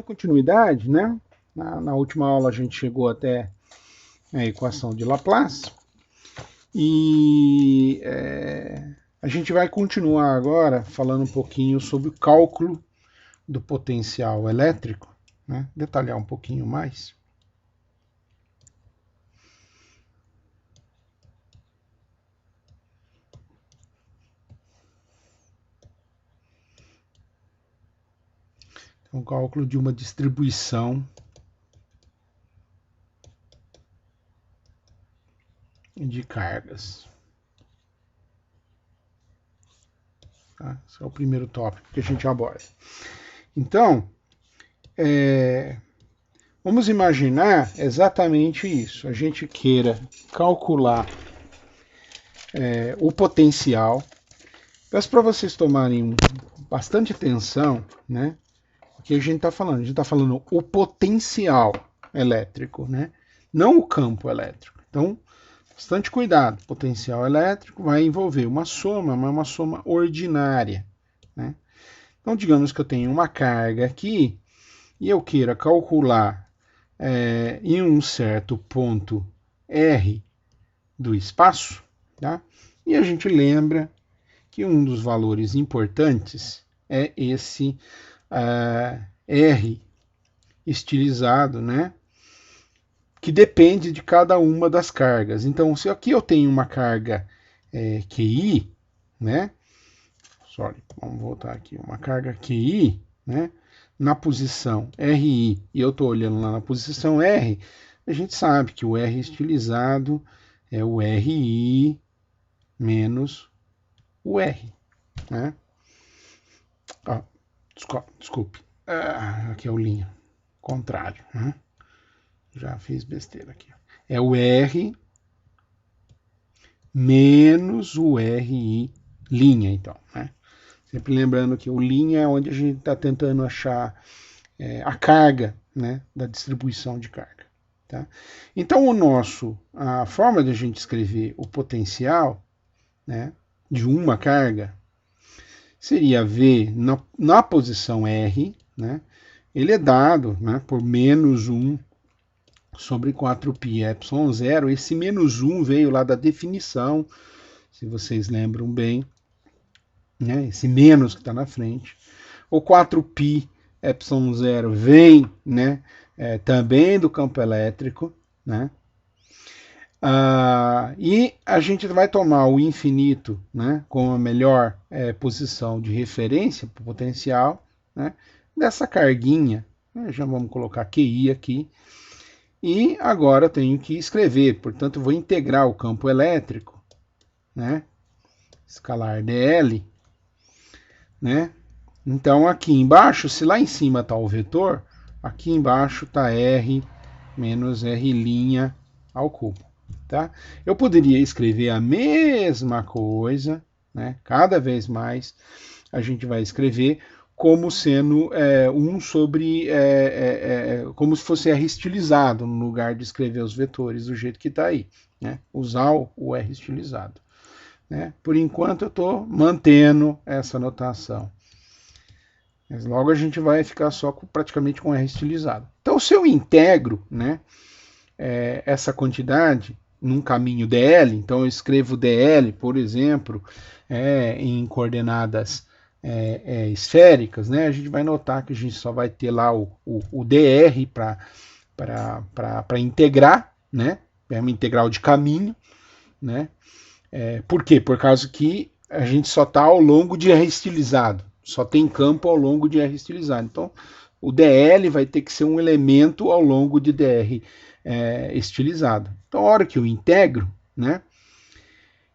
Continuidade, né? Na última aula a gente chegou até a equação de Laplace e a gente vai continuar agora falando um pouquinho sobre o cálculo do potencial elétrico, né? Detalhar um pouquinho mais. Então, o cálculo de uma distribuição de cargas. Tá? Esse é o primeiro tópico que a gente aborda. Então, vamos imaginar exatamente isso. A gente queira calcular o potencial. Peço para vocês tomarem bastante atenção, né? O que a gente está falando? A gente está falando o potencial elétrico, né? Não o campo elétrico. Então, bastante cuidado. Potencial elétrico vai envolver uma soma, mas uma soma ordinária, né? Então, digamos que eu tenho uma carga aqui e eu queira calcular em um certo ponto R do espaço, tá? E a gente lembra que um dos valores importantes é esse R estilizado, né? Que depende de cada uma das cargas. Então, se aqui eu tenho uma carga QI, né? Vamos voltar aqui, uma carga QI, né? Na posição RI, e eu estou olhando lá na posição R, a gente sabe que o R estilizado é o RI menos o R, né? Desculpe. Aqui é o linha. Contrário, né? Já fiz besteira aqui. É o R menos o RI linha, então, né? Sempre lembrando que o linha é onde a gente está tentando achar a carga, né, da distribuição de carga. Tá? Então, a forma de a gente escrever o potencial, né, de uma carga seria V na posição R, né, ele é dado, né, por menos 1 sobre 4π epsilon zero. Esse menos 1 veio lá da definição, se vocês lembram bem, né, esse menos que está na frente. O 4π epsilon zero vem, né, também do campo elétrico, né? E a gente vai tomar o infinito, né, como a melhor posição de referência para o potencial, né, dessa carguinha, né, já vamos colocar QI aqui, e agora eu tenho que escrever, portanto eu vou integrar o campo elétrico, né, escalar dl, né. Então aqui embaixo, se lá em cima está o vetor, aqui embaixo está R menos R' ao cubo. Tá? Eu poderia escrever a mesma coisa, né? Cada vez mais a gente vai escrever como sendo 1 sobre, como se fosse R estilizado, no lugar de escrever os vetores do jeito que está aí, né? Usar o R estilizado. Né? Por enquanto eu estou mantendo essa notação. Mas logo a gente vai ficar só praticamente com R estilizado. Então, se eu integro, né, essa quantidade num caminho DL, então eu escrevo DL, por exemplo, em coordenadas esféricas, né, a gente vai notar que a gente só vai ter lá o DR para integrar, né, é uma integral de caminho, né. Por quê? Por causa que a gente só está ao longo de R estilizado, só tem campo ao longo de R estilizado. Então, o DL vai ter que ser um elemento ao longo de DR estilizado. Então, a hora que eu integro, né,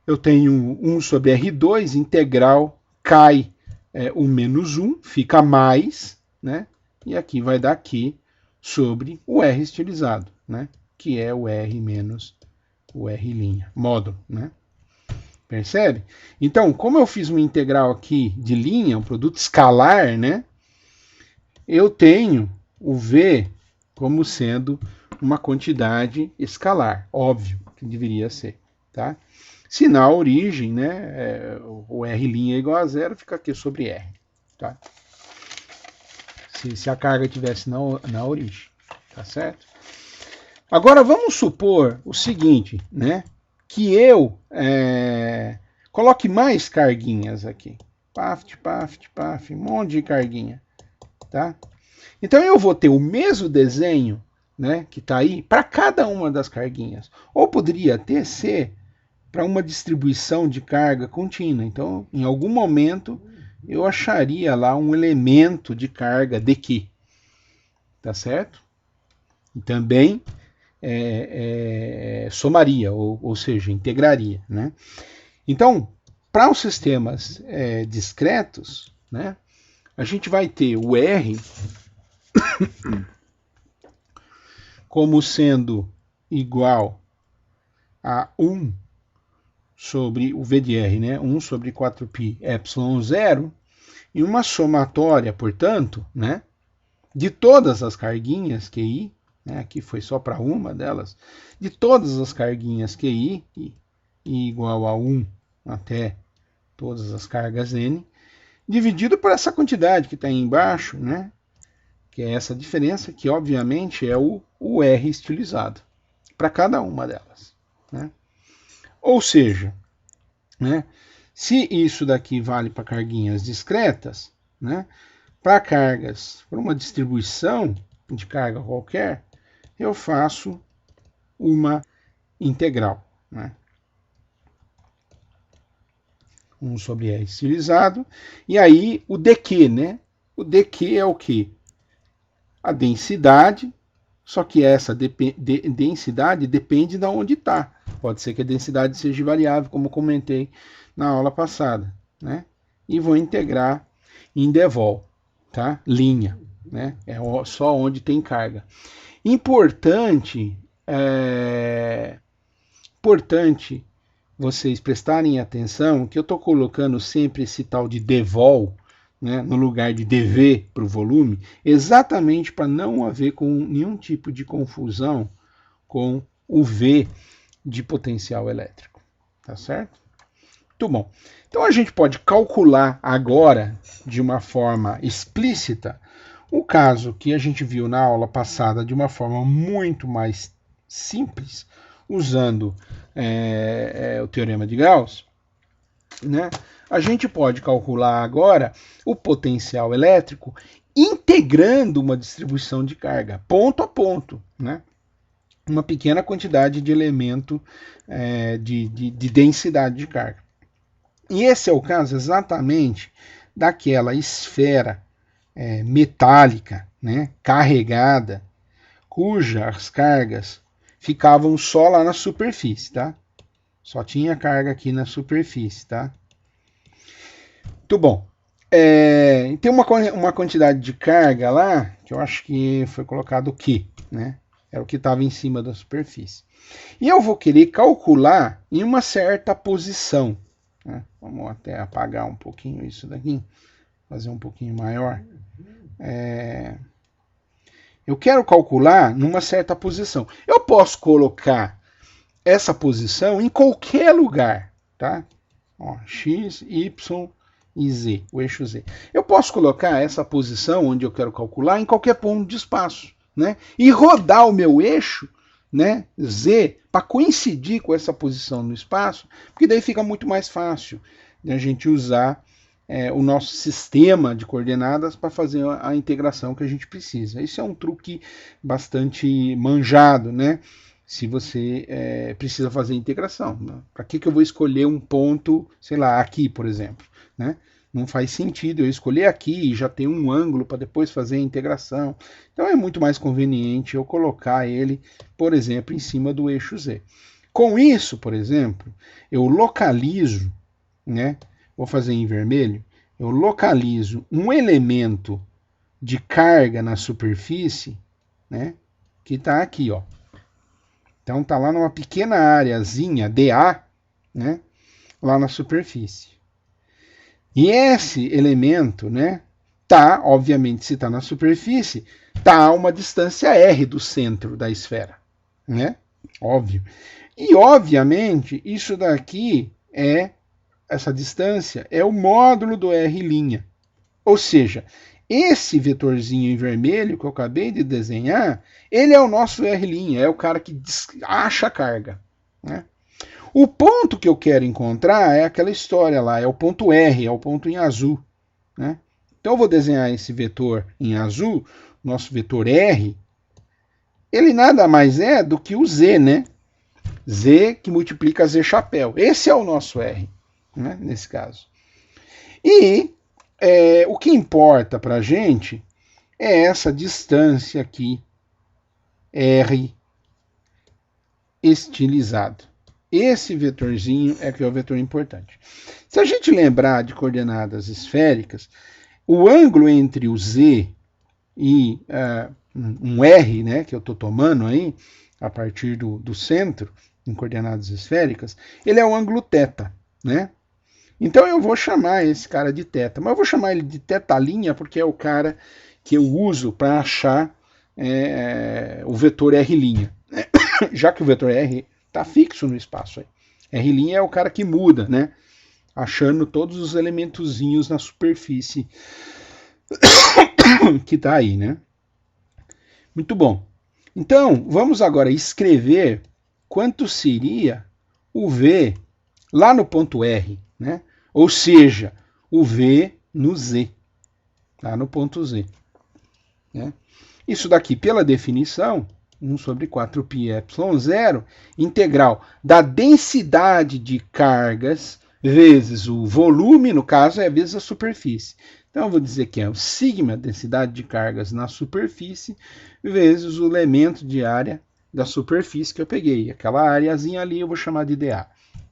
eu tenho 1 sobre R2, integral, cai o menos 1, fica mais, né, e aqui vai dar Q sobre o R estilizado, né, que é o R menos o R', módulo, né. Percebe? Então, como eu fiz uma integral aqui de linha, um produto escalar, né, eu tenho o V como sendo uma quantidade escalar, óbvio que deveria ser, tá? Se na origem, né, o R' é igual a zero, fica aqui sobre R, tá? se a carga estivesse na origem, tá certo? Agora vamos supor o seguinte, né? Que eu coloque mais carguinhas aqui. Paft, paft, paft, um monte de carguinha, tá? Então eu vou ter o mesmo desenho, né, que está aí, para cada uma das carguinhas. Ou poderia ser para uma distribuição de carga contínua. Então, em algum momento, eu acharia lá um elemento de carga de Q. Tá certo? E também somaria, ou seja, integraria. Né? Então, para os sistemas discretos, né, a gente vai ter o R como sendo igual a 1 sobre o V de R, né? 1 sobre 4π epsilon 0, e uma somatória, portanto, né, de todas as carguinhas QI, né, aqui foi só para uma delas, de todas as carguinhas QI, I igual a 1 até todas as cargas N, dividido por essa quantidade que está aí embaixo, né, que é essa diferença, que obviamente é o R estilizado, para cada uma delas. Né? Ou seja, né, se isso daqui vale para carguinhas discretas, né, para cargas, para uma distribuição de carga qualquer, eu faço uma integral. Né? 1 sobre R estilizado. E aí o dq, né? O dq é o quê? A densidade, só que essa densidade depende de onde está. Pode ser que a densidade seja variável, como comentei na aula passada. Né? E vou integrar em devol, tá? Linha. Né? É só onde tem carga. Importante vocês prestarem atenção que eu estou colocando sempre esse tal de devol, né, no lugar de dv para o volume, exatamente para não haver nenhum tipo de confusão com o V de potencial elétrico. Tá certo? Muito bom. Então a gente pode calcular agora, de uma forma explícita, o caso que a gente viu na aula passada de uma forma muito mais simples, usando o teorema de Gauss, né? A gente pode calcular agora o potencial elétrico integrando uma distribuição de carga, ponto a ponto, né? Uma pequena quantidade de elemento de densidade de carga. E esse é o caso exatamente daquela esfera metálica, né, carregada, cujas cargas ficavam só lá na superfície, tá? Só tinha carga aqui na superfície, tá? Muito bom. Tem uma quantidade de carga lá, que eu acho que foi colocado o Q, né? Era o que estava em cima da superfície. E eu vou querer calcular em uma certa posição. Né? Vamos até apagar um pouquinho isso daqui, fazer um pouquinho maior. Eu quero calcular numa certa posição. Eu posso colocar essa posição em qualquer lugar, tá? Ó, X, Y e Z, o eixo Z. Eu posso colocar essa posição onde eu quero calcular em qualquer ponto de espaço, né? E rodar o meu eixo, né, Z, para coincidir com essa posição no espaço, porque daí fica muito mais fácil de a gente usar o nosso sistema de coordenadas para fazer a integração que a gente precisa. Isso é um truque bastante manjado, né? Se você precisa fazer integração. Né? Para que eu vou escolher um ponto, sei lá, aqui, por exemplo? Né? Não faz sentido eu escolher aqui e já ter um ângulo para depois fazer a integração. Então é muito mais conveniente eu colocar ele, por exemplo, em cima do eixo Z. Com isso, por exemplo, eu localizo, né? Vou fazer em vermelho, eu localizo um elemento de carga na superfície, né, que está aqui, ó. Então está lá numa pequena areazinha, dA, né, lá na superfície. E esse elemento, né, tá, obviamente, se está na superfície, está a uma distância r do centro da esfera, né? Óbvio. E, obviamente, isso daqui essa distância é o módulo do R'. Ou seja, Esse vetorzinho em vermelho que eu acabei de desenhar, ele é o nosso R', é o cara que acha a carga, né? O ponto que eu quero encontrar é aquela história lá, é o ponto R, é o ponto em azul, né? Então eu vou desenhar esse vetor em azul, nosso vetor R, ele nada mais é do que o Z, né? Z que multiplica Z chapéu. Esse é o nosso R, né? Nesse caso. E o que importa para a gente é essa distância aqui, R estilizado. Esse vetorzinho é que é o vetor importante. Se a gente lembrar de coordenadas esféricas, o ângulo entre o Z e um R, né, que eu estou tomando aí, a partir do centro, em coordenadas esféricas, ele é o ângulo θ, né? Então eu vou chamar esse cara de θ, mas eu vou chamar ele de θ' porque é o cara que eu uso para achar o vetor R', né? Já que o vetor R está fixo no espaço aí. R' é o cara que muda, né? Achando todos os elementozinhos na superfície que está aí, né? Muito bom. Então, vamos agora escrever quanto seria o V lá no ponto R, né? Ou seja, o V no Z, lá no ponto Z, né? Isso daqui, pela definição, 1 sobre 4πε0, integral da densidade de cargas vezes o volume, no caso, vezes a superfície. Então, eu vou dizer que é o sigma, densidade de cargas na superfície, vezes o elemento de área da superfície que eu peguei. Aquela areazinha ali eu vou chamar de dA,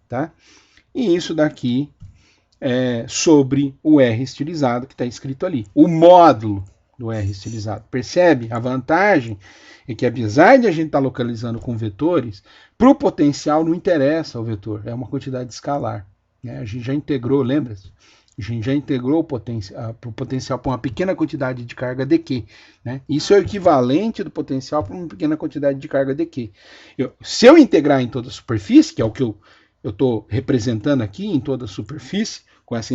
tá? E isso daqui é sobre o R estilizado que está escrito ali. O módulo do R estilizado. Percebe? A vantagem é que, apesar de a gente estar localizando com vetores, para o potencial não interessa o vetor, é uma quantidade escalar, né? A gente já integrou, lembra-se? A gente já integrou o potencial para uma pequena quantidade de carga dq, né? Isso é o equivalente do potencial para uma pequena quantidade de carga dq. Se eu integrar em toda a superfície, que é o que eu estou representando aqui, em toda a superfície, com essa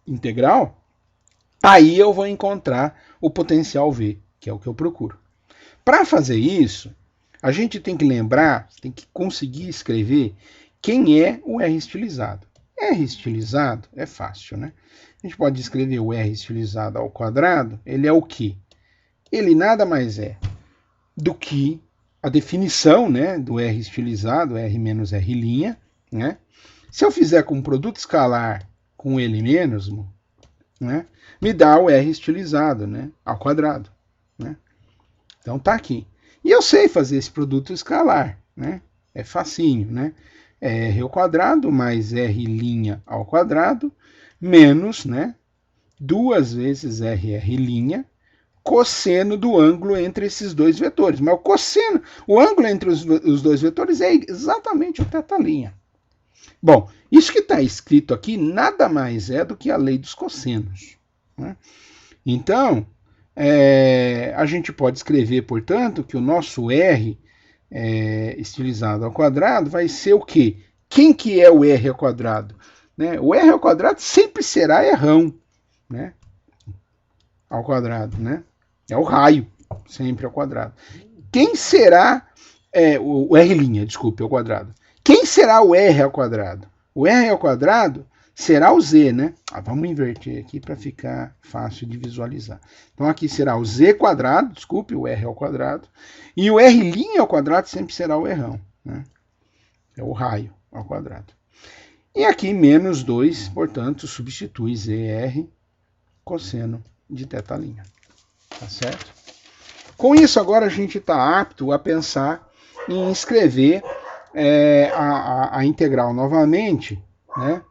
integral, aí eu vou encontrar o potencial V, que é o que eu procuro. Para fazer isso, a gente tem que lembrar, tem que conseguir escrever quem é o R estilizado. R estilizado é fácil, né? A gente pode escrever o R estilizado ao quadrado, ele é o quê? Ele nada mais é do que a definição, né, do R estilizado, R menos R', né? Se eu fizer com um produto escalar com ele mesmo, né, me dá o R estilizado, né, ao quadrado, né? Então tá aqui. E eu sei fazer esse produto escalar, né? É facinho, né? É R ao quadrado mais R' ao quadrado menos, né, 2 vezes RR', cosseno do ângulo entre esses dois vetores. Mas o ângulo entre os dois vetores é exatamente o θ'. Bom, isso que está escrito aqui nada mais é do que a lei dos cossenos, né? Então, a gente pode escrever, portanto, que o nosso R estilizado ao quadrado vai ser o quê? Quem que é o R ao quadrado? Né? O R ao quadrado sempre será Rão, né? Ao quadrado, né? É o raio, sempre ao quadrado. Quem será o R', desculpe, ao quadrado? Quem será o R ao quadrado? O R ao quadrado será o Z, né? Vamos inverter aqui para ficar fácil de visualizar. Então aqui será o Z quadrado, desculpe, o R ao quadrado, e o R' ao quadrado sempre será o Rão, né? É o raio ao quadrado. E aqui menos 2, portanto, substitui ZR cosseno de θ'. Tá certo? Com isso, agora a gente está apto a pensar em escrever a integral novamente, né?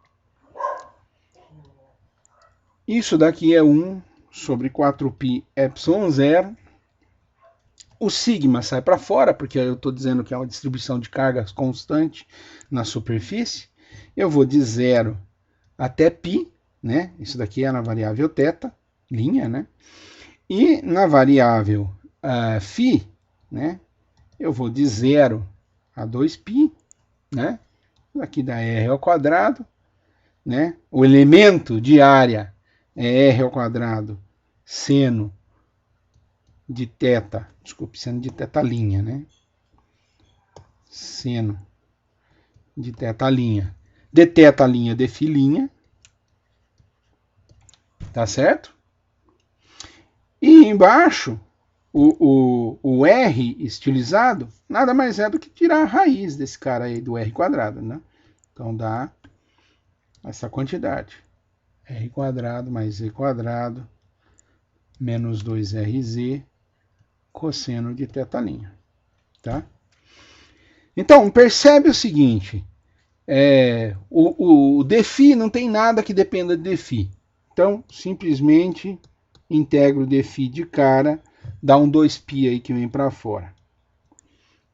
Isso daqui é 1 sobre 4πε0. O sigma sai para fora, porque eu estou dizendo que é uma distribuição de cargas constante na superfície. Eu vou de 0 até π, né? Isso daqui é na variável θ, né? E na variável φ, né? Eu vou de 0 a 2π, né? Aqui dá r ao quadrado, né? O elemento de área é r ao quadrado seno de θ, desculpe, seno de θ', né? Seno de θ', de θ', de φ', tá certo? E embaixo, o R estilizado nada mais é do que tirar a raiz desse cara aí, do R quadrado, né? Então dá essa quantidade. R quadrado mais Z quadrado menos 2RZ cosseno de θ', tá? Então, percebe o seguinte, o dφ não tem nada que dependa de dφ. Então, simplesmente integro o dφ de cara, dá um 2π aí que vem para fora.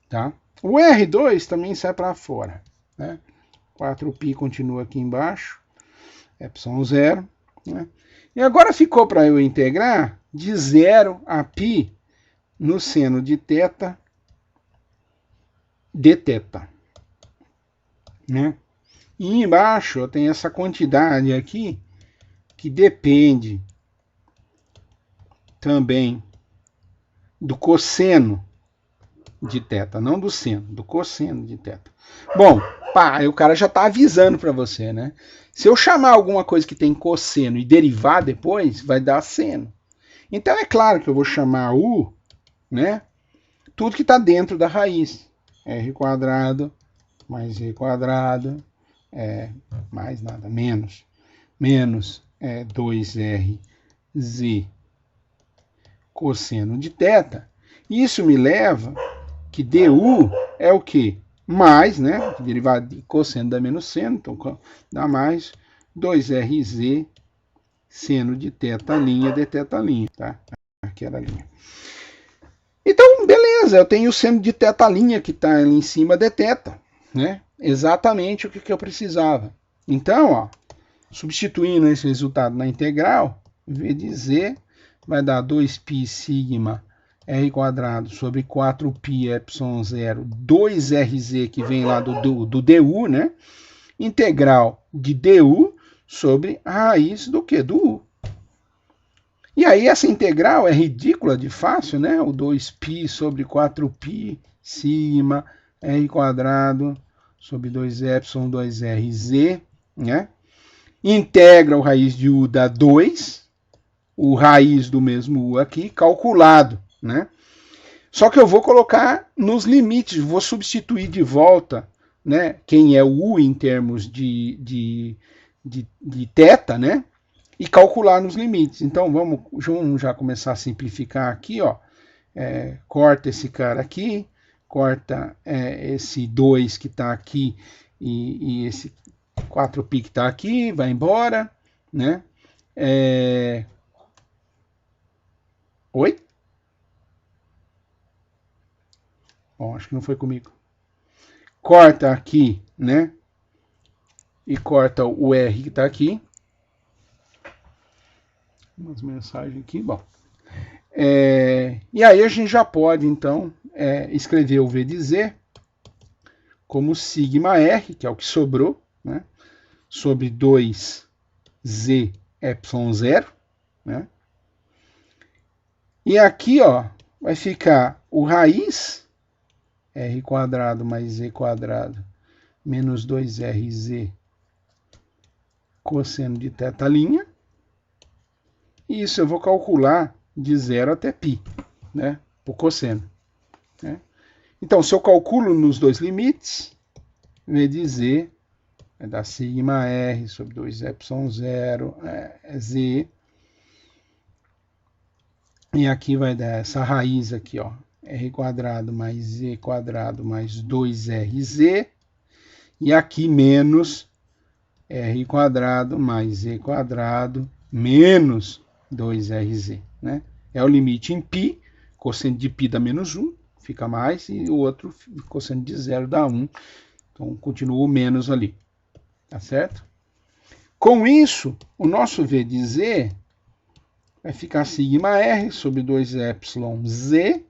Tá? O R2 também sai para fora. Né? 4π continua aqui embaixo, ε0. Né? E agora ficou para eu integrar de 0 a π no seno de θ dθ. Né? E embaixo eu tenho essa quantidade aqui que depende também do cosseno de θ, não do seno, do cosseno de θ. Bom, pá, aí o cara já está avisando para você, né? Se eu chamar alguma coisa que tem cosseno e derivar depois, vai dar seno. Então é claro que eu vou chamar u, né? Tudo que está dentro da raiz. R quadrado mais Z quadrado, mais nada, menos 2RZ cosseno de θ. Isso me leva que du é o quê? Mais, né? Derivado de cosseno dá menos seno, então dá mais 2RZ seno de θ' de θ', tá? Aqui era a linha. Então, beleza, eu tenho o seno de θ' que está ali em cima de θ, né? Exatamente o que eu precisava. Então, ó, substituindo esse resultado na integral, v de z vai dar 2π sigma r quadrado sobre 4π ε0, 2rz que vem lá do du, né? Integral de du sobre a raiz do que? Do u. E aí essa integral é ridícula de fácil, né? O 2π sobre 4π sigma r quadrado sobre 2ε, 2rz, né? Integra o raiz de u dá 2, o raiz do mesmo u aqui, calculado, né? Só que eu vou colocar nos limites, vou substituir de volta, né? Quem é o u em termos de θ, né? E calcular nos limites. Então vamos já começar a simplificar aqui, ó. Corta esse cara aqui, corta esse 2 que está aqui e esse 4π que está aqui, vai embora, né? Oi? Bom, acho que não foi comigo. Corta aqui, né? E corta o R que está aqui. Umas mensagens aqui, bom. E aí a gente já pode, então, escrever o V de Z como sigma R, que é o que sobrou, né? Sobre 2Z ε0, né? E aqui, ó, vai ficar o raiz, R quadrado mais Z quadrado, menos 2RZ cosseno de θ'. E isso eu vou calcular de 0 até π, né? O cosseno. Né? Então, se eu calculo nos dois limites, V de Z vai dar sigma R sobre 2ε0 Z. E aqui vai dar essa raiz aqui, ó. R quadrado mais Z quadrado mais 2RZ. E aqui menos R quadrado mais Z quadrado menos 2RZ, né? É o limite em π, cosseno de π dá menos 1, fica mais, e o outro cosseno de 0 dá 1, então continua o menos ali, tá certo? Com isso, o nosso V de Z vai ficar sigma R sobre 2εz,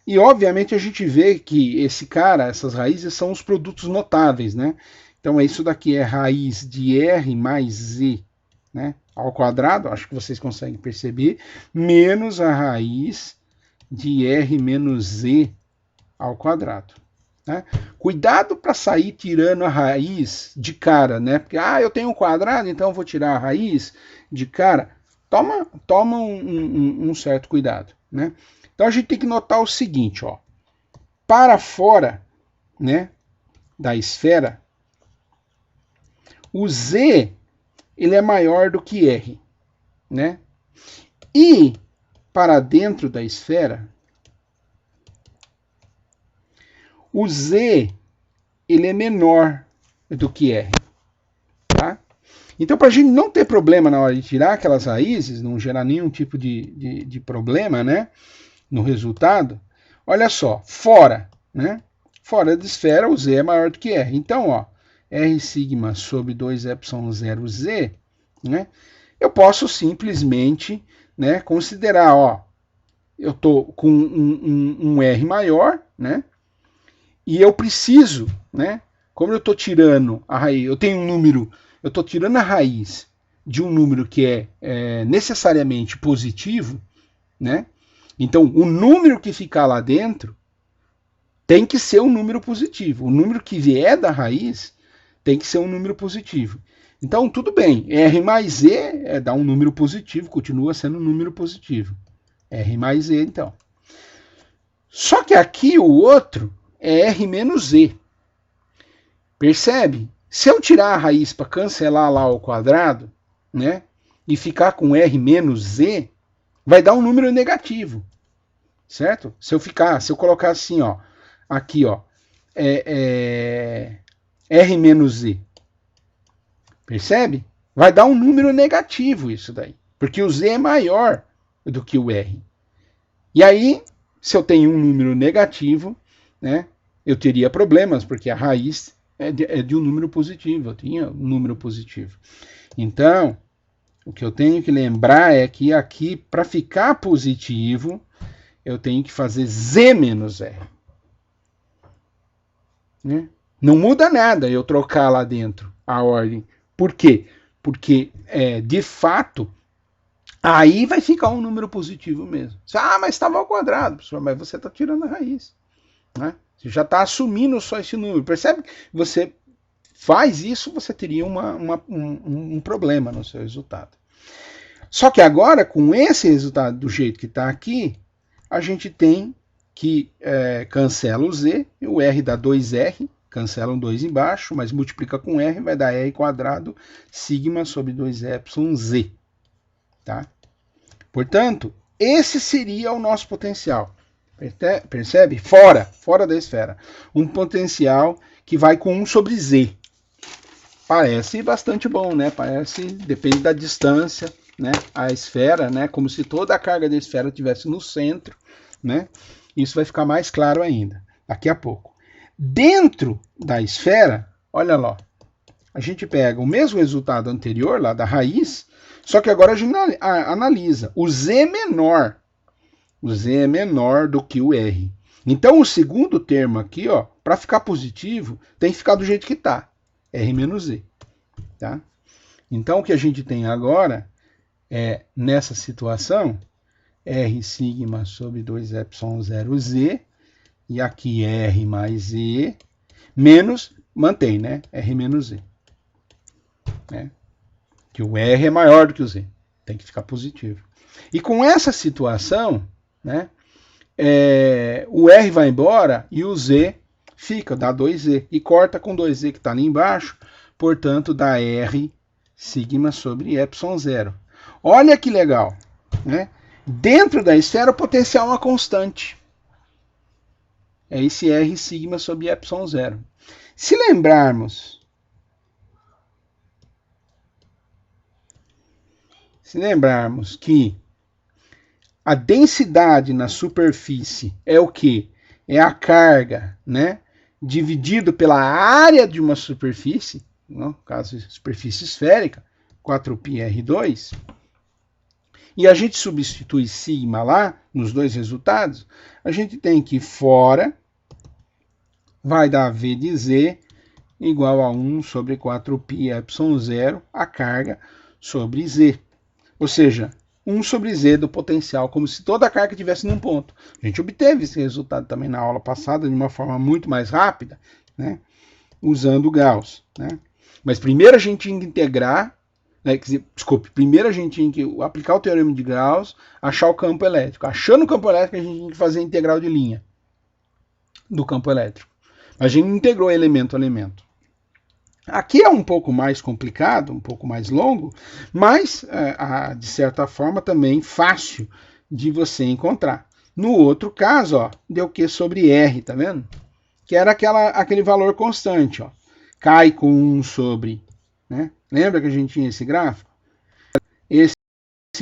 e obviamente a gente vê que esse cara, essas raízes são os produtos notáveis, né? Então isso daqui é raiz de R mais Z, né? ao quadrado, acho que vocês conseguem perceber, menos a raiz de R menos Z ao quadrado. Né? Cuidado para sair tirando a raiz de cara, né? Porque, eu tenho um quadrado, então eu vou tirar a raiz de cara. Toma um certo cuidado, né? Então a gente tem que notar o seguinte, ó. Para fora, né, da esfera, o Z ele é maior do que R, né? E para dentro da esfera, o Z ele é menor do que R, tá? Então, para a gente não ter problema na hora de tirar aquelas raízes, não gerar nenhum tipo de problema, né, no resultado, olha só, fora, né? Fora da esfera, o Z é maior do que R. Então, ó, R sigma sobre 2ε0z, né? Eu posso simplesmente, né, considerar, ó, eu tô com um R maior, né? E eu preciso, né? Como eu estou tirando a raiz, eu tenho um número, eu estou tirando a raiz de um número que é necessariamente positivo, né? Então, o número que ficar lá dentro tem que ser um número positivo. O número que vier da raiz tem que ser um número positivo. Então, tudo bem. R mais Z dá um número positivo, continua sendo um número positivo. R mais Z, então. Só que aqui o outro é R menos Z. Percebe? Se eu tirar a raiz para cancelar lá o quadrado, né, e ficar com R menos Z, vai dar um número negativo, certo? Se eu colocar assim, ó, aqui, ó, R menos Z, percebe? Vai dar um número negativo isso daí, porque o Z é maior do que o R. E aí, se eu tenho um número negativo, né, eu teria problemas, porque a raiz é de um número positivo, eu tinha um número positivo. Então, o que eu tenho que lembrar é que aqui, para ficar positivo, eu tenho que fazer Z menos R. Né? Não muda nada eu trocar lá dentro a ordem. Por quê? Porque, de fato, aí vai ficar um número positivo mesmo. Mas estava ao quadrado, professor, mas você está tirando a raiz. Né? Você já está assumindo só esse número. Percebe que você faz isso, você teria um problema no seu resultado. Só que agora, com esse resultado do jeito que está aqui, a gente tem que cancela o Z, e o R dá 2R, cancela um 2 embaixo, mas multiplica com R, vai dar R quadrado, sigma sobre 2εz. Tá? Portanto, esse seria o nosso potencial. Percebe? Fora da esfera. Um potencial que vai com 1 sobre Z. Parece bastante bom, né? Depende da distância, né? A esfera, né? Como se toda a carga da esfera estivesse no centro, né? Isso vai ficar mais claro ainda, daqui a pouco. Dentro da esfera, olha lá, a gente pega o mesmo resultado anterior, lá da raiz, só que agora a gente analisa. O Z é menor. O Z é menor do que o R. Então, o segundo termo aqui, ó, para ficar positivo, tem que ficar do jeito que está. R menos Z. Tá? Então, o que a gente tem agora é, nessa situação, R sigma sobre 2ε0z, e aqui R mais Z, menos, mantém, né? R menos Z. Né? Que o R é maior do que o Z. Tem que ficar positivo. E com essa situação, né, o R vai embora e o Z fica, dá 2Z. E corta com 2Z que está ali embaixo, portanto, dá R sigma sobre ε0. Olha que legal. Né? Dentro da esfera, o potencial é uma constante. É esse R sigma sobre ε0. Se lembrarmos que a densidade na superfície é o quê? É a carga, né, dividido pela área de uma superfície, no caso, superfície esférica, 4πr2, e a gente substitui sigma lá, nos dois resultados, a gente tem que fora vai dar V de Z igual a 1 sobre 4πε0, a carga, sobre Z. Ou seja, 1 sobre Z do potencial, como se toda a carga estivesse num ponto. A gente obteve esse resultado também na aula passada de uma forma muito mais rápida, né, usando Gauss. Né? Mas primeiro a gente tinha que integrar, primeiro a gente tinha que aplicar o teorema de Gauss, achar o campo elétrico. Achando o campo elétrico, a gente tinha que fazer a integral de linha do campo elétrico. A gente integrou elemento a elemento. Aqui é um pouco mais complicado, um pouco mais longo, mas, de certa forma, também fácil de você encontrar. No outro caso, ó, deu Q sobre R, tá vendo? Que era aquele valor constante, ó. Cai com 1 sobre, né? Lembra que a gente tinha esse gráfico? Esse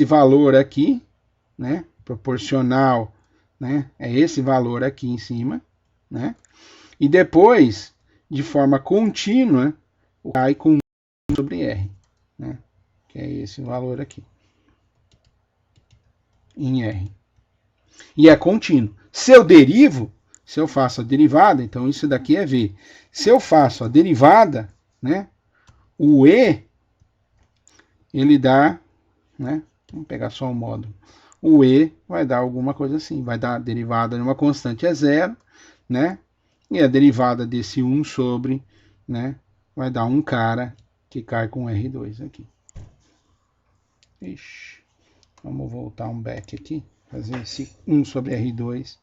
valor aqui, né? Proporcional, né? É esse valor aqui em cima, né? E depois, de forma contínua, cai com 1 sobre R, né? Que é esse valor aqui, em R. E é contínuo. Se eu derivo, se eu faço a derivada, então isso daqui é V. Se eu faço a derivada, né, o E, ele dá, né, vamos pegar só o módulo, o E vai dar alguma coisa assim, vai dar a derivada de uma constante é zero, né, e a derivada desse 1 sobre, né, vai dar um cara que cai com R2 aqui. Ixi, vamos voltar um back aqui, fazer esse 1 sobre R2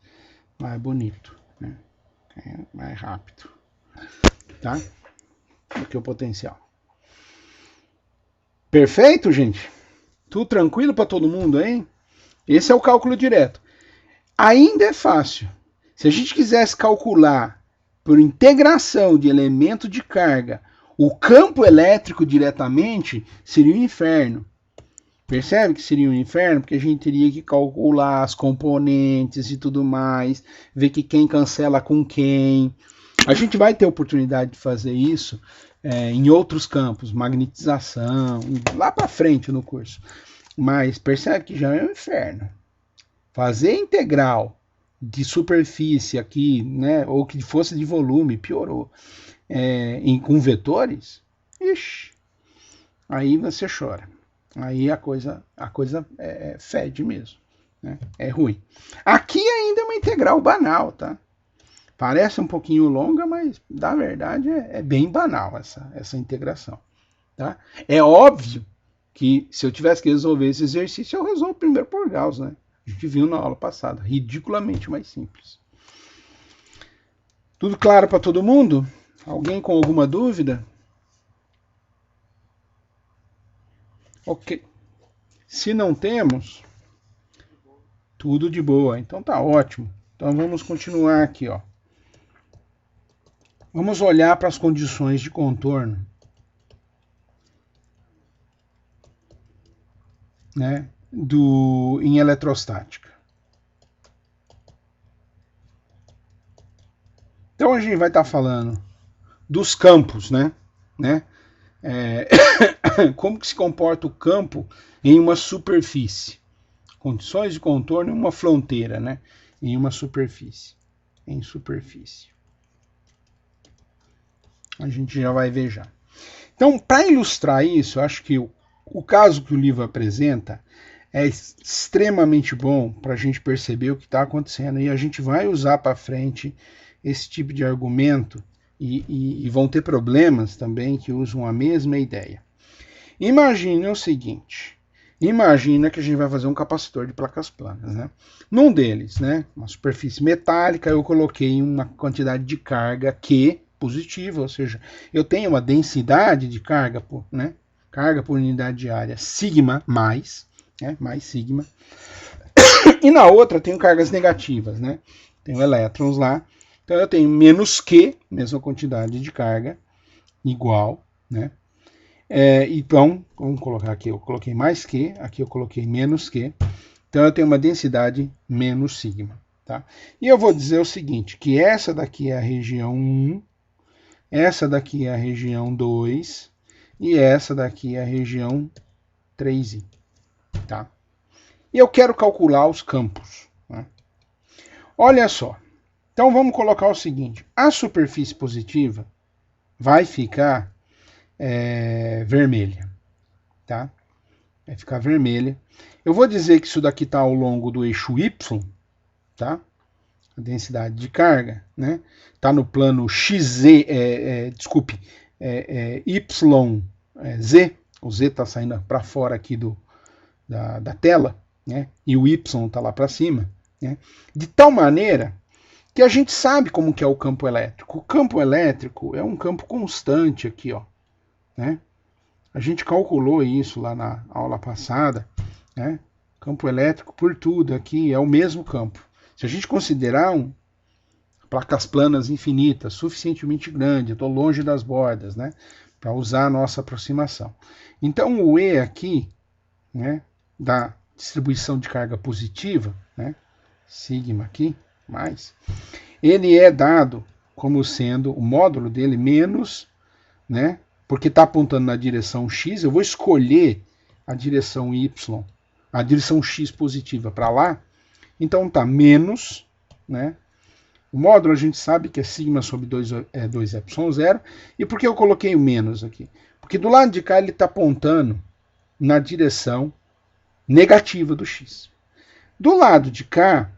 mais bonito, né? Mais rápido, tá? Do que o potencial. Perfeito, gente? Tudo tranquilo para todo mundo, hein? Esse é o cálculo direto. Ainda é fácil. Se a gente quisesse calcular por integração de elemento de carga o campo elétrico diretamente, seria um inferno. Percebe que seria um inferno? Porque a gente teria que calcular as componentes e tudo mais, ver que quem cancela com quem. A gente vai ter oportunidade de fazer isso em outros campos, magnetização, lá para frente no curso. Mas percebe que já é um inferno. Fazer integral de superfície aqui, né, ou que fosse de volume, piorou. Com vetores, ixi, aí você chora. Aí a coisa fede mesmo, né? É ruim. Aqui ainda é uma integral banal, tá? Parece um pouquinho longa, mas na verdade é bem banal essa integração, tá? É óbvio que se eu tivesse que resolver esse exercício, eu resolvo primeiro por Gauss, né? A gente viu na aula passada, ridiculamente mais simples. Tudo claro para todo mundo? Alguém com alguma dúvida? Ok. Se não temos, tudo de boa. Então tá ótimo. Então vamos continuar aqui, ó. Vamos olhar para as condições de contorno, né, em eletrostática. Então a gente vai estar falando dos campos, né? Como que se comporta o campo em uma superfície. Condições de contorno em uma fronteira, né? Em uma superfície. Em superfície. A gente já vai ver já. Então, para ilustrar isso, eu acho que o caso que o livro apresenta é extremamente bom para a gente perceber o que está acontecendo. E a gente vai usar para frente esse tipo de argumento e vão ter problemas também que usam a mesma ideia. Imagine o seguinte. Imagina que a gente vai fazer um capacitor de placas planas, né? Num deles, né, uma superfície metálica, eu coloquei uma quantidade de carga Q positiva, ou seja, eu tenho uma densidade de carga por, né, carga por unidade de área sigma mais, né, mais sigma. E na outra eu tenho cargas negativas, né? Tenho elétrons lá. Então eu tenho menos Q, mesma quantidade de carga, igual, né? Então, vamos colocar aqui, eu coloquei mais Q, aqui eu coloquei menos Q. Então eu tenho uma densidade menos sigma, tá? E eu vou dizer o seguinte, que essa daqui é a região 1, essa daqui é a região 2 e essa daqui é a região 3i, tá? E eu quero calcular os campos, né? Olha só. Então vamos colocar o seguinte, a superfície positiva vai ficar vermelha, tá? vai ficar vermelha. Eu vou dizer que isso daqui está ao longo do eixo Y, tá? A densidade de carga, né? Está no plano XZ, YZ, o Z está saindo para fora aqui da tela, né? E o Y está lá para cima, né? De tal maneira que a gente sabe como que é o campo elétrico. O campo elétrico é um campo constante aqui, ó, né? A gente calculou isso lá na aula passada, né? Campo elétrico por tudo aqui é o mesmo campo. Se a gente considerar placas planas infinitas, suficientemente grande, estou longe das bordas, né? Para usar a nossa aproximação. Então o E aqui, né? Da distribuição de carga positiva, né? Sigma aqui, mais, ele é dado como sendo o módulo dele menos, né? Porque está apontando na direção X, eu vou escolher a direção Y, a direção X positiva para lá, então tá menos, né? O módulo a gente sabe que é sigma sobre 2ε0, e por que eu coloquei o menos aqui? Porque do lado de cá ele está apontando na direção negativa do X. Do lado de cá,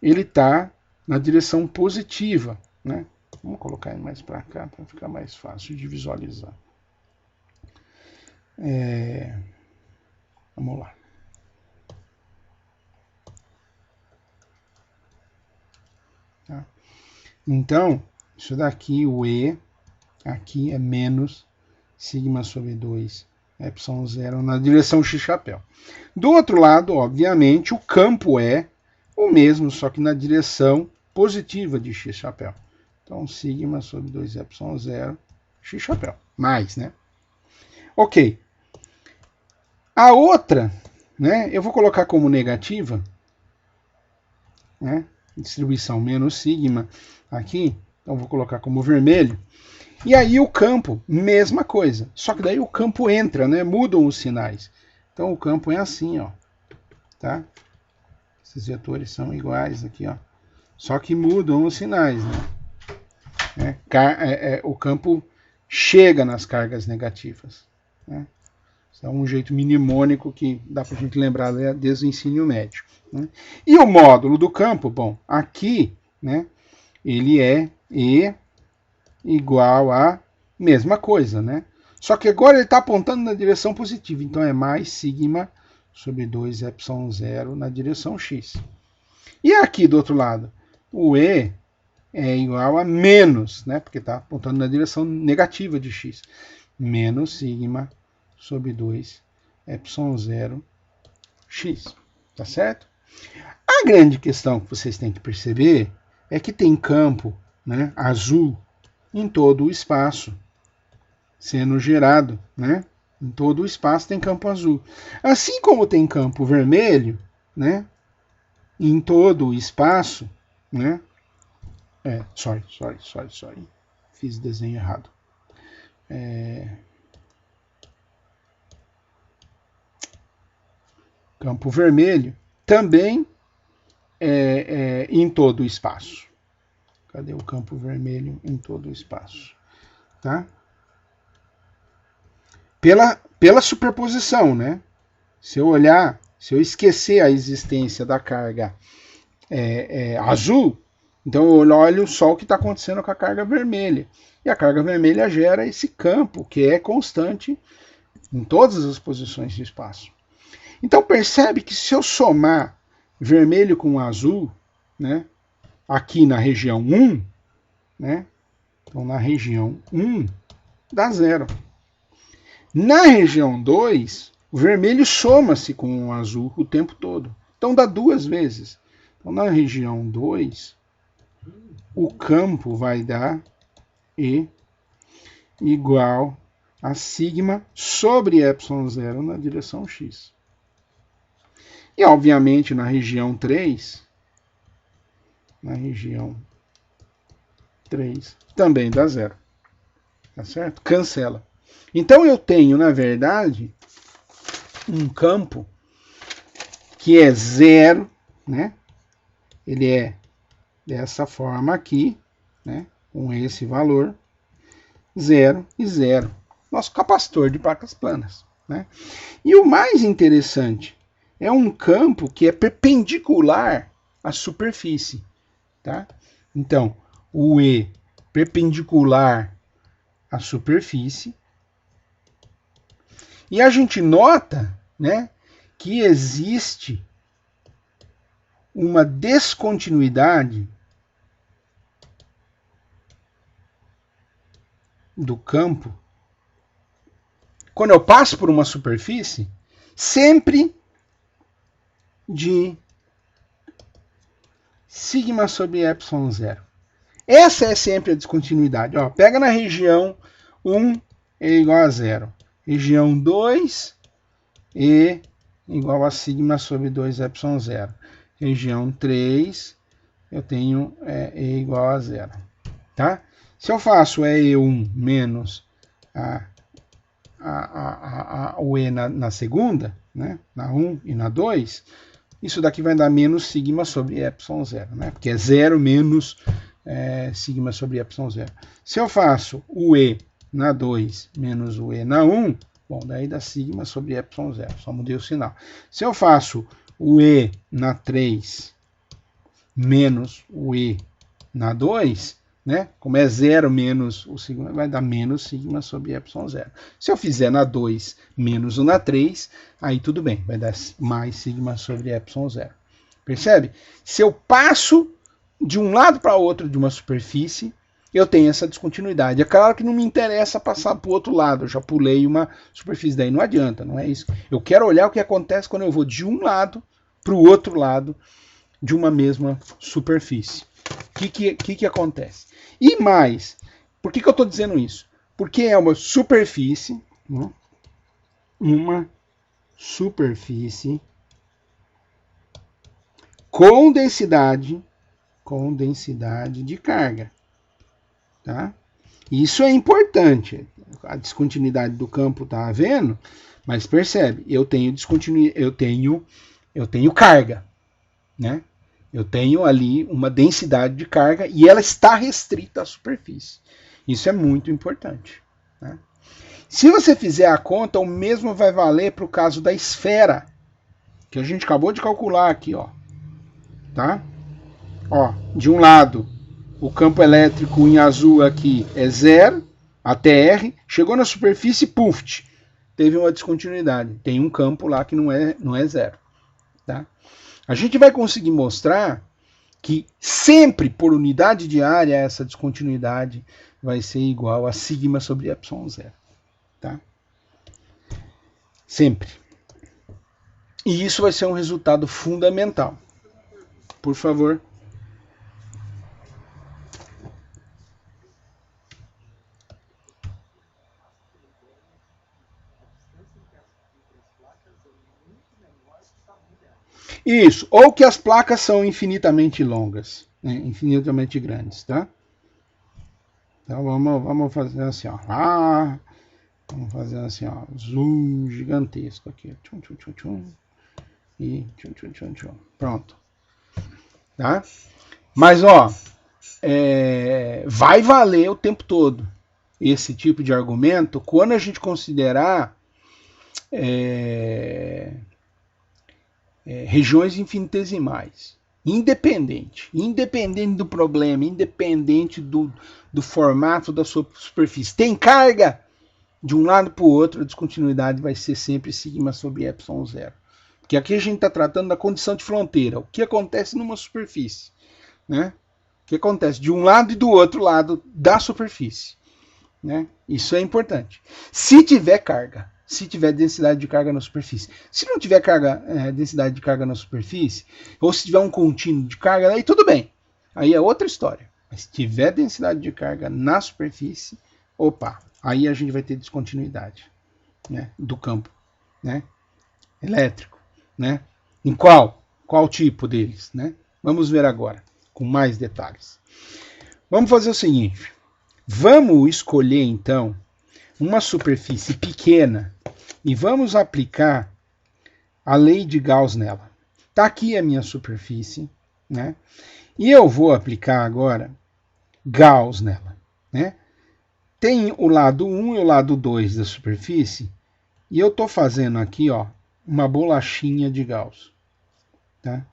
ele está na direção positiva, né? Vamos colocar ele mais para cá para ficar mais fácil de visualizar. Vamos lá. Tá? Então, isso daqui, o E, aqui é menos sigma sobre 2ε0 na direção x chapéu. Do outro lado, obviamente, o campo é o mesmo, só que na direção positiva de x chapéu. Então, sigma sobre 2ε0 x chapéu. Mais, né? Ok. A outra, né, eu vou colocar como negativa, né, distribuição menos sigma aqui, então vou colocar como vermelho. E aí o campo, mesma coisa, só que daí o campo entra, né, mudam os sinais. Então o campo é assim, ó, tá? Esses vetores são iguais aqui, ó, só que mudam os sinais, né? O campo chega nas cargas negativas, né? É um jeito mnemônico que dá para a gente lembrar desde o ensino médio, né? E o módulo do campo, bom, aqui, né, ele é E igual a mesma coisa, né? Só que agora ele está apontando na direção positiva, então é mais sigma sobre 2ε0 na direção x. E aqui do outro lado, o E é igual a menos, né, porque está apontando na direção negativa de x, menos sigma sobre 2ε0 x, tá certo? A grande questão que vocês têm que perceber é que tem campo, né, azul em todo o espaço sendo gerado, né? Em todo o espaço tem campo azul. Assim como tem campo vermelho, né, em todo o espaço, né? Sorry. Fiz desenho errado. Campo vermelho também em todo o espaço. Cadê o campo vermelho em todo o espaço? Tá? Pela superposição, né? Se eu olhar, se eu esquecer a existência da carga azul, então eu olho só o que está acontecendo com a carga vermelha. E a carga vermelha gera esse campo que é constante em todas as posições do espaço. Então percebe que se eu somar vermelho com azul, né, aqui na região 1, né, então na região 1 dá 0. Na região 2, o vermelho soma-se com o azul o tempo todo. Então dá 2 vezes. Então na região 2, o campo vai dar E igual a sigma sobre ε0 na direção x. E, obviamente, na região 3, também dá 0. Tá certo? Cancela. Então, eu tenho, na verdade, um campo que é 0, né? Ele é dessa forma aqui, né? Com esse valor, 0 e 0. Nosso capacitor de placas planas. né? E o mais interessante é um campo que é perpendicular à superfície. Tá? Então, o E perpendicular à superfície. E a gente nota, né, que existe uma descontinuidade do campo quando eu passo por uma superfície, sempre de sigma sobre epsilon zero. Essa é sempre a descontinuidade. Ó, pega na região 1, E igual a zero. Região 2, E igual a sigma sobre 2 epsilon zero. Região 3, eu tenho E igual a zero. Tá? Se eu faço E1 menos o E na segunda, né? Na 1 e na 2, isso daqui vai dar menos sigma sobre epsilon zero, né? Porque é 0 menos sigma sobre epsilon zero. Se eu faço o E na 2 menos o E na 1, bom, daí dá sigma sobre epsilon zero, só mudei o sinal. Se eu faço o E na 3 menos o E na 2, né? Como é 0 menos o sigma, vai dar menos sigma sobre epsilon zero. Se eu fizer na 2 menos o na 3, aí tudo bem, vai dar mais sigma sobre epsilon zero. Percebe? Se eu passo de um lado para o outro de uma superfície, eu tenho essa descontinuidade. É claro que não me interessa passar para o outro lado, eu já pulei uma superfície, daí não adianta, não é isso. Eu quero olhar o que acontece quando eu vou de um lado para o outro lado de uma mesma superfície. O que acontece? E mais, por que eu estou dizendo isso? Porque é uma superfície, né? Uma superfície com densidade de carga. Tá? Isso é importante. A descontinuidade do campo está havendo, mas percebe, eu tenho carga, né? Eu tenho ali uma densidade de carga e ela está restrita à superfície. Isso é muito importante. Né? Se você fizer a conta, o mesmo vai valer para o caso da esfera, que a gente acabou de calcular aqui, ó. Tá? Ó, de um lado, o campo elétrico em azul aqui é 0 até R, chegou na superfície, puf, teve uma descontinuidade. Tem um campo lá que não é 0. Tá? A gente vai conseguir mostrar que sempre por unidade de área essa descontinuidade vai ser igual a sigma sobre epsilon zero. Tá? Sempre. E isso vai ser um resultado fundamental. Por favor. Isso, ou que as placas são infinitamente longas, né? Infinitamente grandes, tá? Então vamos fazer assim, ó. Vamos fazer assim, ó. Zoom gigantesco aqui. Tchum, tchum, tchum, tchum. E tchum, tchum, tchum, tchum. Pronto. Tá? Mas, ó, vai valer o tempo todo esse tipo de argumento quando a gente considerar regiões infinitesimais. Independente do problema, independente do formato da sua superfície. Tem carga? De um lado para o outro, a descontinuidade vai ser sempre sigma sobre epsilon zero. Porque aqui a gente está tratando da condição de fronteira. O que acontece numa superfície? Né? O que acontece de um lado e do outro lado da superfície. Né? Isso é importante. Se tiver carga, se tiver densidade de carga na superfície. Se não tiver densidade de carga na superfície, ou se tiver um contínuo de carga, aí tudo bem. Aí é outra história. Mas se tiver densidade de carga na superfície, opa, aí a gente vai ter descontinuidade, né, do campo, né, elétrico. Né? Em qual tipo deles? Né? Vamos ver agora, com mais detalhes. Vamos fazer o seguinte. Vamos escolher, então, uma superfície pequena e vamos aplicar a lei de Gauss nela. Está aqui a minha superfície, né? E eu vou aplicar agora Gauss nela. Né? Tem o lado 1 e o lado 2 da superfície E eu estou fazendo aqui, ó, uma bolachinha de Gauss. Tá?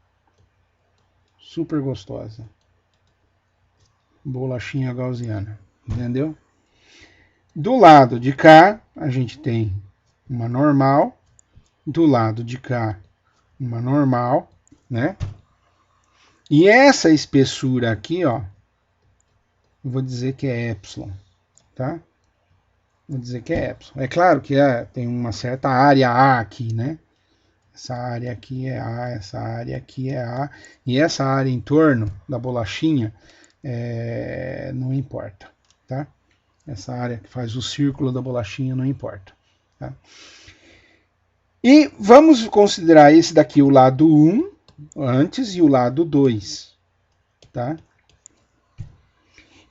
Super gostosa. Bolachinha gaussiana. Entendeu? Do lado de cá, a gente tem uma normal. Do lado de cá, uma normal, né? E essa espessura aqui, ó, eu vou dizer que é epsilon, tá? Vou dizer que é epsilon. É claro que tem uma certa área A aqui, né? Essa área aqui é A, essa área aqui é A, e essa área em torno da bolachinha não importa, tá? Essa área que faz o círculo da bolachinha não importa, tá? E vamos considerar esse daqui o lado 1 antes e o lado 2, tá?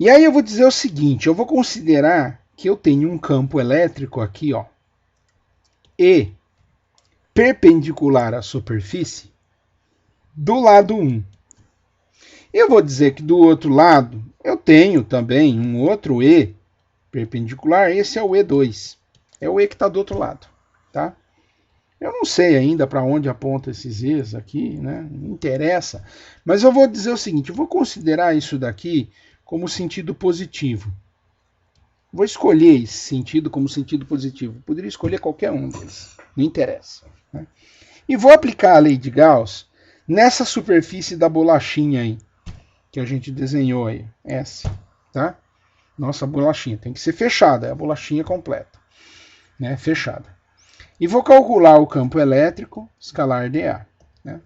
E aí eu vou dizer o seguinte, eu vou considerar que eu tenho um campo elétrico aqui, ó, E perpendicular à superfície do lado 1. Eu vou dizer que do outro lado eu tenho também um outro E perpendicular, esse é o E2. É o E que está do outro lado, tá? Eu não sei ainda para onde aponta esses E's aqui, né? Não interessa. Mas eu vou dizer o seguinte, eu vou considerar isso daqui como sentido positivo. Vou escolher esse sentido como sentido positivo. Poderia escolher qualquer um deles, não interessa. Né? E vou aplicar a lei de Gauss nessa superfície da bolachinha aí, que a gente desenhou aí, S, tá? Nossa bolachinha tem que ser fechada, é a bolachinha completa, né? Fechada. E vou calcular o campo elétrico escalar dA. Né?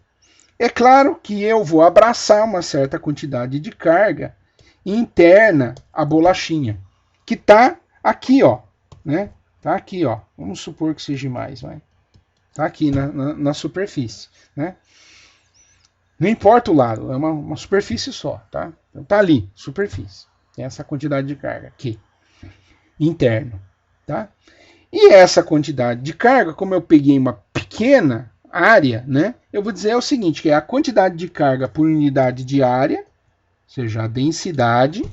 É claro que eu vou abraçar uma certa quantidade de carga interna à bolachinha, que está aqui, ó, né? Tá aqui, ó. Vamos supor que seja mais, vai. Tá aqui na superfície, né? Não importa o lado, é uma superfície só, tá? Então tá ali, superfície. Tem essa quantidade de carga aqui, interno, tá? E essa quantidade de carga, como eu peguei uma pequena área, né? Eu vou dizer o seguinte, que é a quantidade de carga por unidade de área, ou seja, a densidade,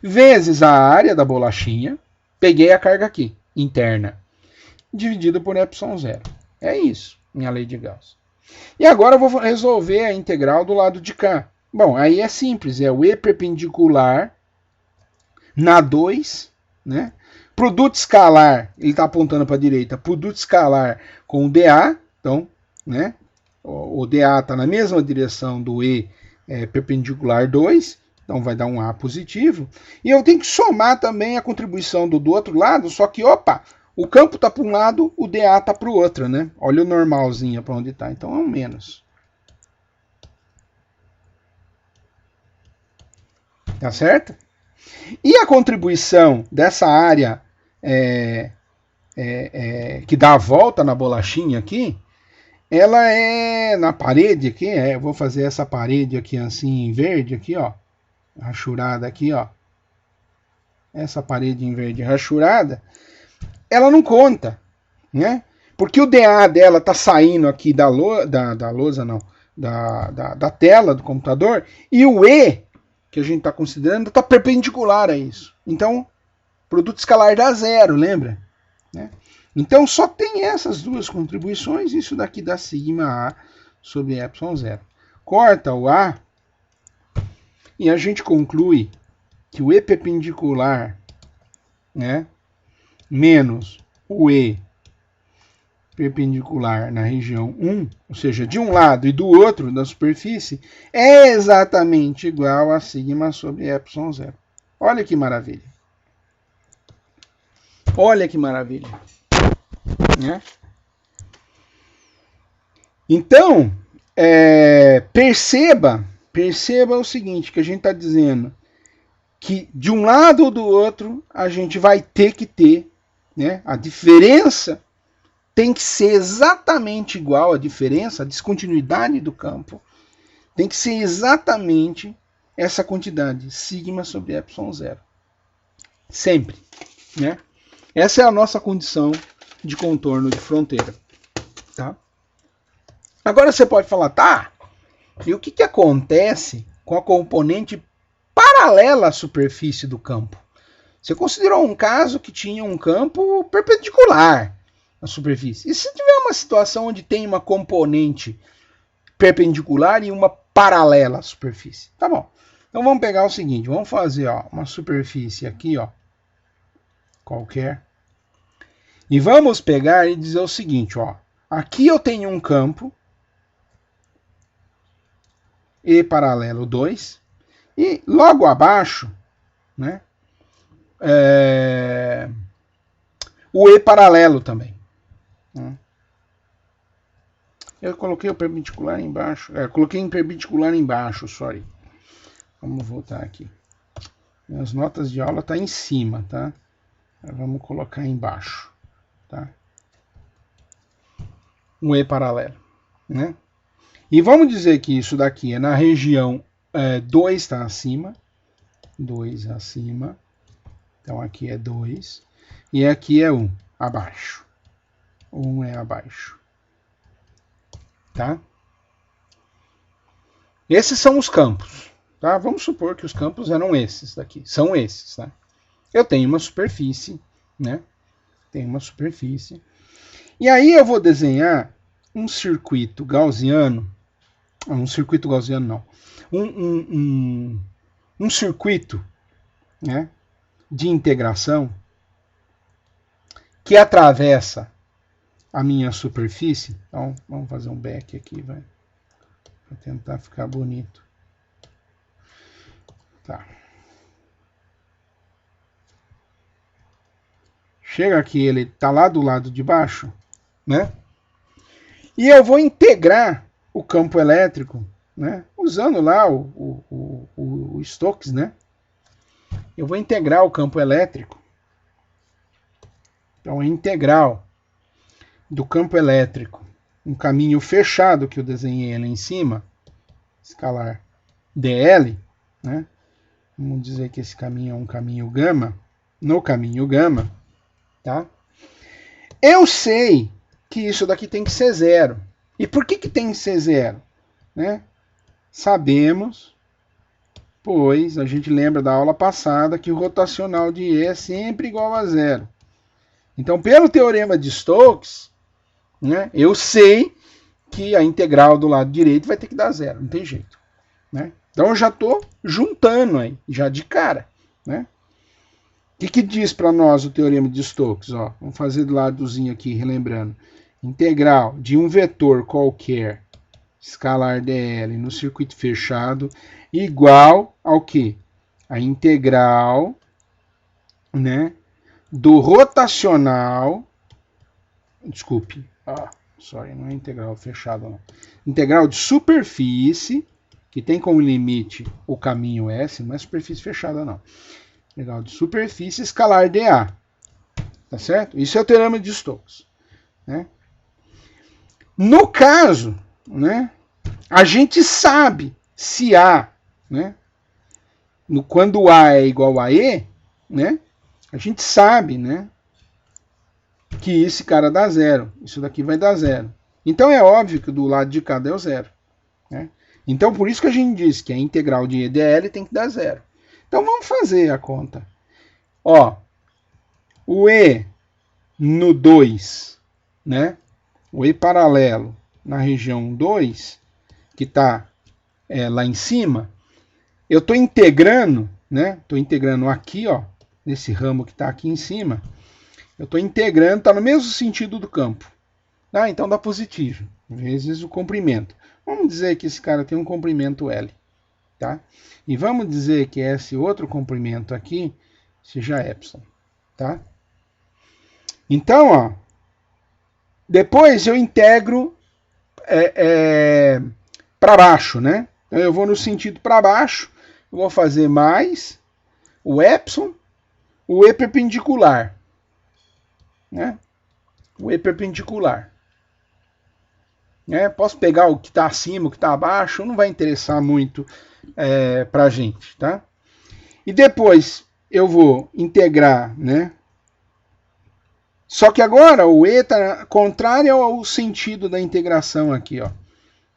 vezes a área da bolachinha, peguei a carga aqui, interna, dividido por epsilon zero. É isso, minha lei de Gauss. E agora eu vou resolver a integral do lado de cá. Bom, aí é simples, é o E perpendicular na 2, né? Produto escalar, ele está apontando para a direita, produto escalar com o dA, então, né? O dA está na mesma direção do E perpendicular 2, então vai dar um A positivo. E eu tenho que somar também a contribuição do outro lado, só que, opa, o campo está para um lado, o dA está para o outro, né? Olha o normalzinho para onde está, então é um menos. Tá certo? E a contribuição dessa área que dá a volta na bolachinha aqui, ela é na parede aqui, eu vou fazer essa parede aqui assim em verde aqui, ó, rachurada aqui, ó. Essa parede em verde rachurada, ela não conta, né? Porque o dA dela tá saindo aqui da lousa, não, da tela do computador, e o E que a gente está considerando está perpendicular a isso. Então, produto escalar dá zero, lembra? Né? Então, só tem essas duas contribuições, isso daqui dá sigma A sobre epsilon zero. Corta o A e a gente conclui que o E perpendicular, né, menos o E perpendicular na região 1, ou seja, de um lado e do outro da superfície, é exatamente igual a sigma sobre epsilon zero. Olha que maravilha. Olha que maravilha. Né? Então, perceba o seguinte, que a gente está dizendo que de um lado ou do outro a gente vai ter que ter, né, a diferença tem que ser exatamente igual, a diferença, a descontinuidade do campo, tem que ser exatamente essa quantidade, sigma sobre epsilon zero. Sempre. Né? Essa é a nossa condição de contorno de fronteira. Tá? Agora você pode falar, tá, e o que acontece com a componente paralela à superfície do campo? Você considerou um caso que tinha um campo perpendicular. a superfície. E se tiver uma situação onde tem uma componente perpendicular e uma paralela à superfície? Tá bom. Então vamos pegar o seguinte, vamos fazer uma superfície aqui, qualquer. E vamos pegar e dizer o seguinte, aqui eu tenho um campo E paralelo 2, e logo abaixo, né, o E paralelo também. Né? Eu coloquei o perpendicular embaixo, coloquei em perpendicular embaixo, sorry. Vamos voltar aqui. As notas de aula tá em cima, tá? Vamos colocar embaixo, tá? Um E paralelo, né? E vamos dizer que isso daqui é na região 2 está acima, 2 acima, então aqui é 2, e aqui é 1 abaixo, 1 é abaixo, tá? Esses são os campos, tá? Vamos supor que os campos eram esses daqui, são esses, tá? Eu tenho uma superfície, né? Tenho uma superfície, e aí eu vou desenhar um circuito gaussiano, um circuito gaussiano não, um circuito, né, de integração que atravessa a minha superfície. Então vamos fazer um back aqui, vai, para tentar ficar bonito. Tá. Chega aqui, ele tá lá do lado de baixo, né? E eu vou integrar o campo elétrico, né? Usando lá o Stokes, né? Eu vou integrar o campo elétrico. Então, a integral do campo elétrico, um caminho fechado que eu desenhei ali em cima, escalar dl, né? Vamos dizer que esse caminho é um caminho gama. No caminho gama, tá? Eu sei que isso daqui tem que ser zero. E por que tem que ser zero? Né? Sabemos, pois a gente lembra da aula passada que o rotacional de E é sempre igual a zero. Então, pelo teorema de Stokes, né, eu sei que a integral do lado direito vai ter que dar zero, não tem jeito. Né? Então, eu já estou juntando aí, já de cara. Né? O que diz para nós o teorema de Stokes? Vamos fazer do ladozinho aqui, relembrando. Integral de um vetor qualquer, escalar dl, no circuito fechado, igual ao quê? A integral, né, do rotacional, desculpe, sorry, não é integral fechado, não. Integral de superfície, que tem como limite o caminho S, não é superfície fechada, não. Integral de superfície escalar dA, tá certo? Isso é o teorema de Stokes, né? No caso, né, a gente sabe se A, né, quando A é igual a E, né, a gente sabe, né, que esse cara dá zero. Isso daqui vai dar zero. Então é óbvio que do lado de cá deu zero. Né? Então por isso que a gente diz que a integral de E dl tem que dar zero. Então vamos fazer a conta. O E no 2, né, o E paralelo na região 2, que está lá em cima, eu estou integrando, né? Estou integrando aqui, nesse ramo que está aqui em cima, eu estou integrando, está no mesmo sentido do campo. Tá? Então dá positivo, vezes o comprimento. Vamos dizer que esse cara tem um comprimento L. Tá? E vamos dizer que esse outro comprimento aqui seja epsilon. Tá? Então, depois eu integro para baixo, né? Então eu vou no sentido para baixo, eu vou fazer mais o epsilon, o E perpendicular, né? O E perpendicular. Né? Posso pegar o que está acima, o que está abaixo, não vai interessar muito para a gente, tá? E depois eu vou integrar, né? Só que agora o E está contrário ao sentido da integração aqui,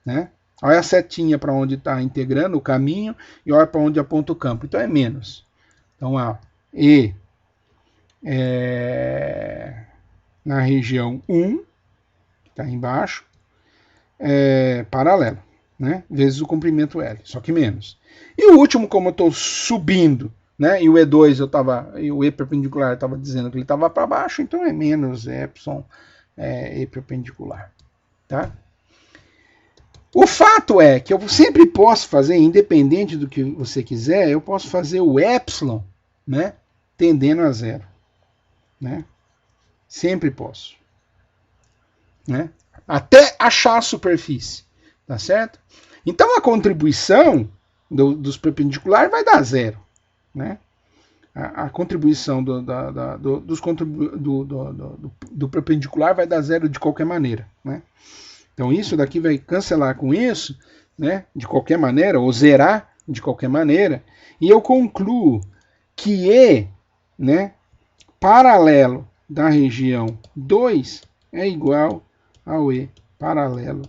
né? Olha a setinha para onde está integrando o caminho e olha para onde aponta o campo. Então é menos. Então, E na região 1, que está embaixo, paralelo, né? Vezes o comprimento L, só que menos. E o último, como eu estou subindo, né? E o E2 o E perpendicular estava dizendo que ele estava para baixo, então é menos epsilon E perpendicular, tá? O fato é que eu sempre posso fazer, independente do que você quiser, eu posso fazer o epsilon, né, tendendo a zero, né? Sempre posso, né? Até achar a superfície, tá certo? Então a contribuição dos perpendiculares vai dar zero, né? A contribuição do perpendicular vai dar zero de qualquer maneira, né? Então isso daqui vai cancelar com isso, né, de qualquer maneira, ou zerar de qualquer maneira, e eu concluo que E, né, paralelo da região 2 é igual ao E paralelo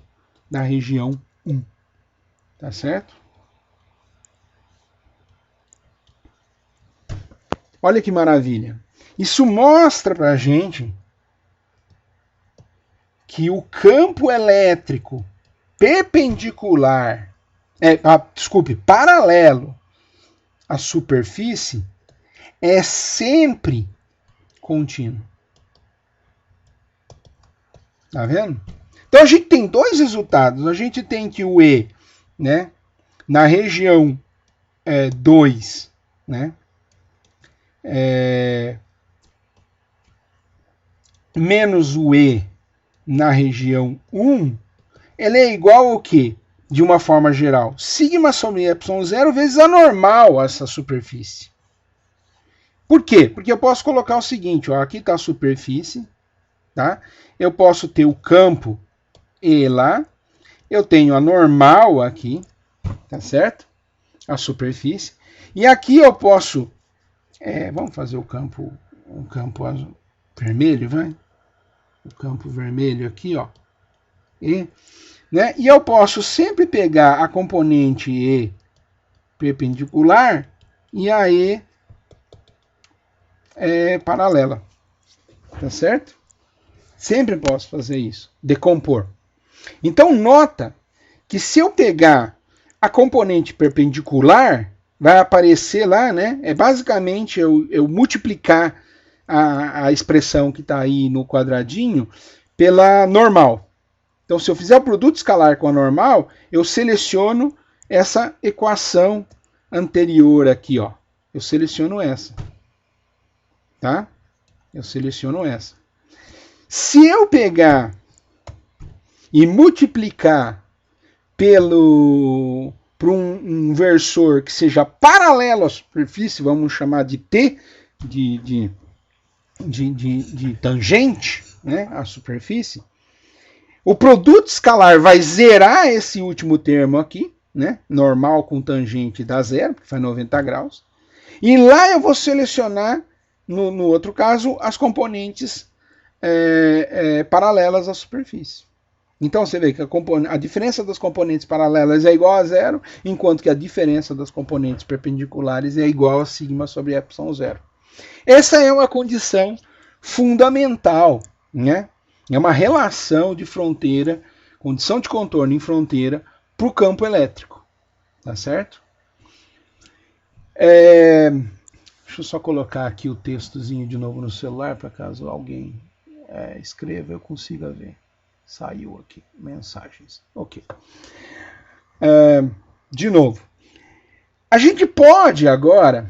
da região 1. Tá certo? Olha que maravilha. Isso mostra para a gente que o campo elétrico perpendicular, paralelo à superfície, é sempre contínuo. Tá vendo? Então a gente tem dois resultados. A gente tem que o E, né, na região 2, né, menos o E na região 1, ele é igual ao quê? De uma forma geral, sigma sobre epsilon zero vezes a normal essa superfície. Por quê? Porque eu posso colocar o seguinte, ó, aqui está a superfície, tá? Eu posso ter o campo E lá, eu tenho a normal aqui, tá certo? A superfície. E aqui eu posso, vamos fazer um campo azul, vermelho, vai? O campo vermelho aqui, ó. Né? E eu posso sempre pegar a componente E perpendicular e a E paralela. Tá certo? Sempre posso fazer isso. Decompor. Então, nota que se eu pegar a componente perpendicular, vai aparecer lá, né? É basicamente eu multiplicar a expressão que está aí no quadradinho pela normal. Então, se eu fizer o produto escalar com a normal, eu seleciono essa equação anterior aqui, ó. Eu seleciono essa. Tá? Eu seleciono essa. Se eu pegar e multiplicar por um versor que seja paralelo à superfície, vamos chamar de T, de tangente, né, à superfície, o produto escalar vai zerar esse último termo aqui, né, normal com tangente dá zero, porque faz 90 graus, e lá eu vou selecionar, no outro caso, as componentes paralelas à superfície. Então você vê que a diferença das componentes paralelas é igual a zero, enquanto que a diferença das componentes perpendiculares é igual a sigma sobre epsilon zero. Essa é uma condição fundamental, né? É uma relação de fronteira, condição de contorno em fronteira para o campo elétrico. Tá certo? Deixa eu só colocar aqui o textozinho de novo no celular, para caso alguém escreva, eu consiga ver. Saiu aqui, mensagens. Ok. De novo. A gente pode agora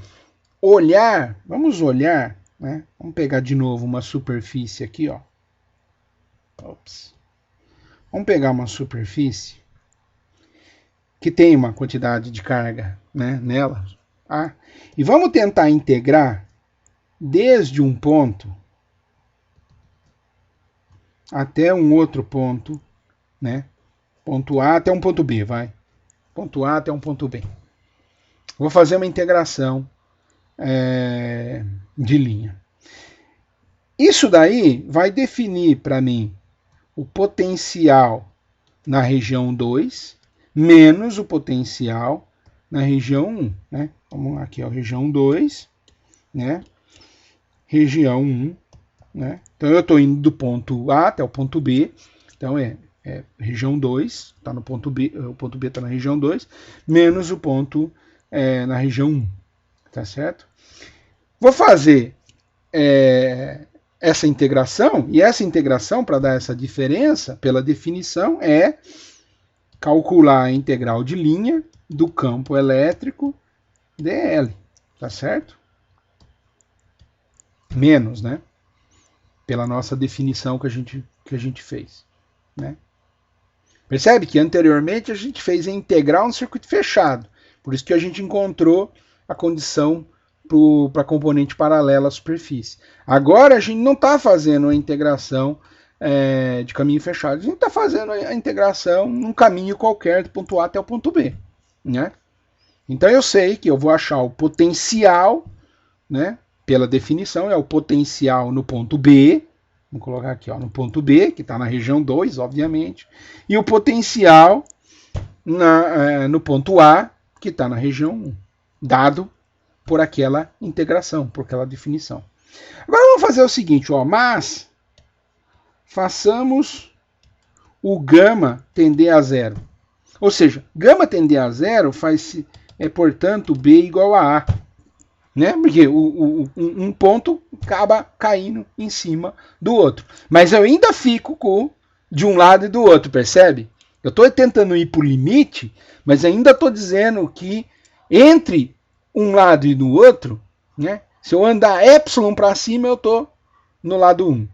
olhar, vamos olhar, né? Vamos pegar de novo uma superfície aqui, ó. Ops. Vamos pegar uma superfície que tem uma quantidade de carga, né, nela. Tá? E vamos tentar integrar desde um ponto até um outro ponto, né? Ponto A até um ponto B, vai. Ponto A até um ponto B. Vou fazer uma integração de linha. Isso daí vai definir para mim o potencial na região 2 menos o potencial na região 1. Né? Vamos lá, aqui, ó, região 2, né? Região 1 né? Então eu estou indo do ponto A até o ponto B, então é região 2, está no ponto B, o ponto B está na região 2, menos o ponto na região 1, tá certo? Vou fazer essa integração, e essa integração, para dar essa diferença, pela definição, é calcular a integral de linha do campo elétrico dl, tá certo? Menos, né? Pela nossa definição que a gente fez, né? Percebe que anteriormente a gente fez a integral no circuito fechado, por isso que a gente encontrou a condição para a componente paralela à superfície. Agora a gente não está fazendo a integração de caminho fechado, a gente está fazendo a integração num caminho qualquer do ponto A até o ponto B, né? Então eu sei que eu vou achar o potencial, né? Pela definição, é o potencial no ponto B, vamos colocar aqui, ó, no ponto B, que está na região 2, obviamente, e o potencial no ponto A, que está na região 1, dado por aquela integração, por aquela definição. Agora vamos fazer o seguinte, ó, mas façamos o gama tender a zero. Ou seja, gama tender a zero portanto, B igual a A. Né? Porque um ponto acaba caindo em cima do outro. Mas eu ainda fico de um lado e do outro, percebe? Eu estou tentando ir para o limite, mas ainda estou dizendo que entre um lado e do outro, né? Se eu andar epsilon para cima, eu estou no lado 1.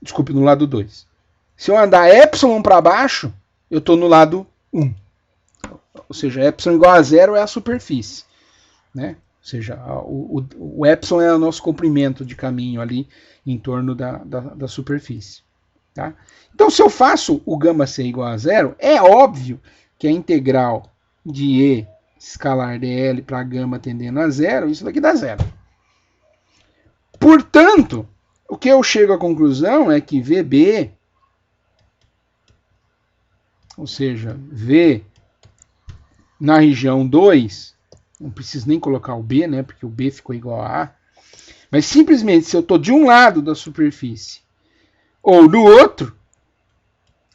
Desculpe, no lado 2. Se eu andar epsilon para baixo, eu estou no lado 1. Ou seja, epsilon igual a zero é a superfície, né? Ou seja, o epsilon é o nosso comprimento de caminho ali em torno da superfície. Tá? Então, se eu faço o gama ser igual a zero, é óbvio que a integral de E escalar dl para gama tendendo a zero, isso daqui dá zero. Portanto, o que eu chego à conclusão é que VB, ou seja, V na região 2, não preciso nem colocar o B, né, porque o B ficou igual a A, mas simplesmente se eu estou de um lado da superfície ou do outro,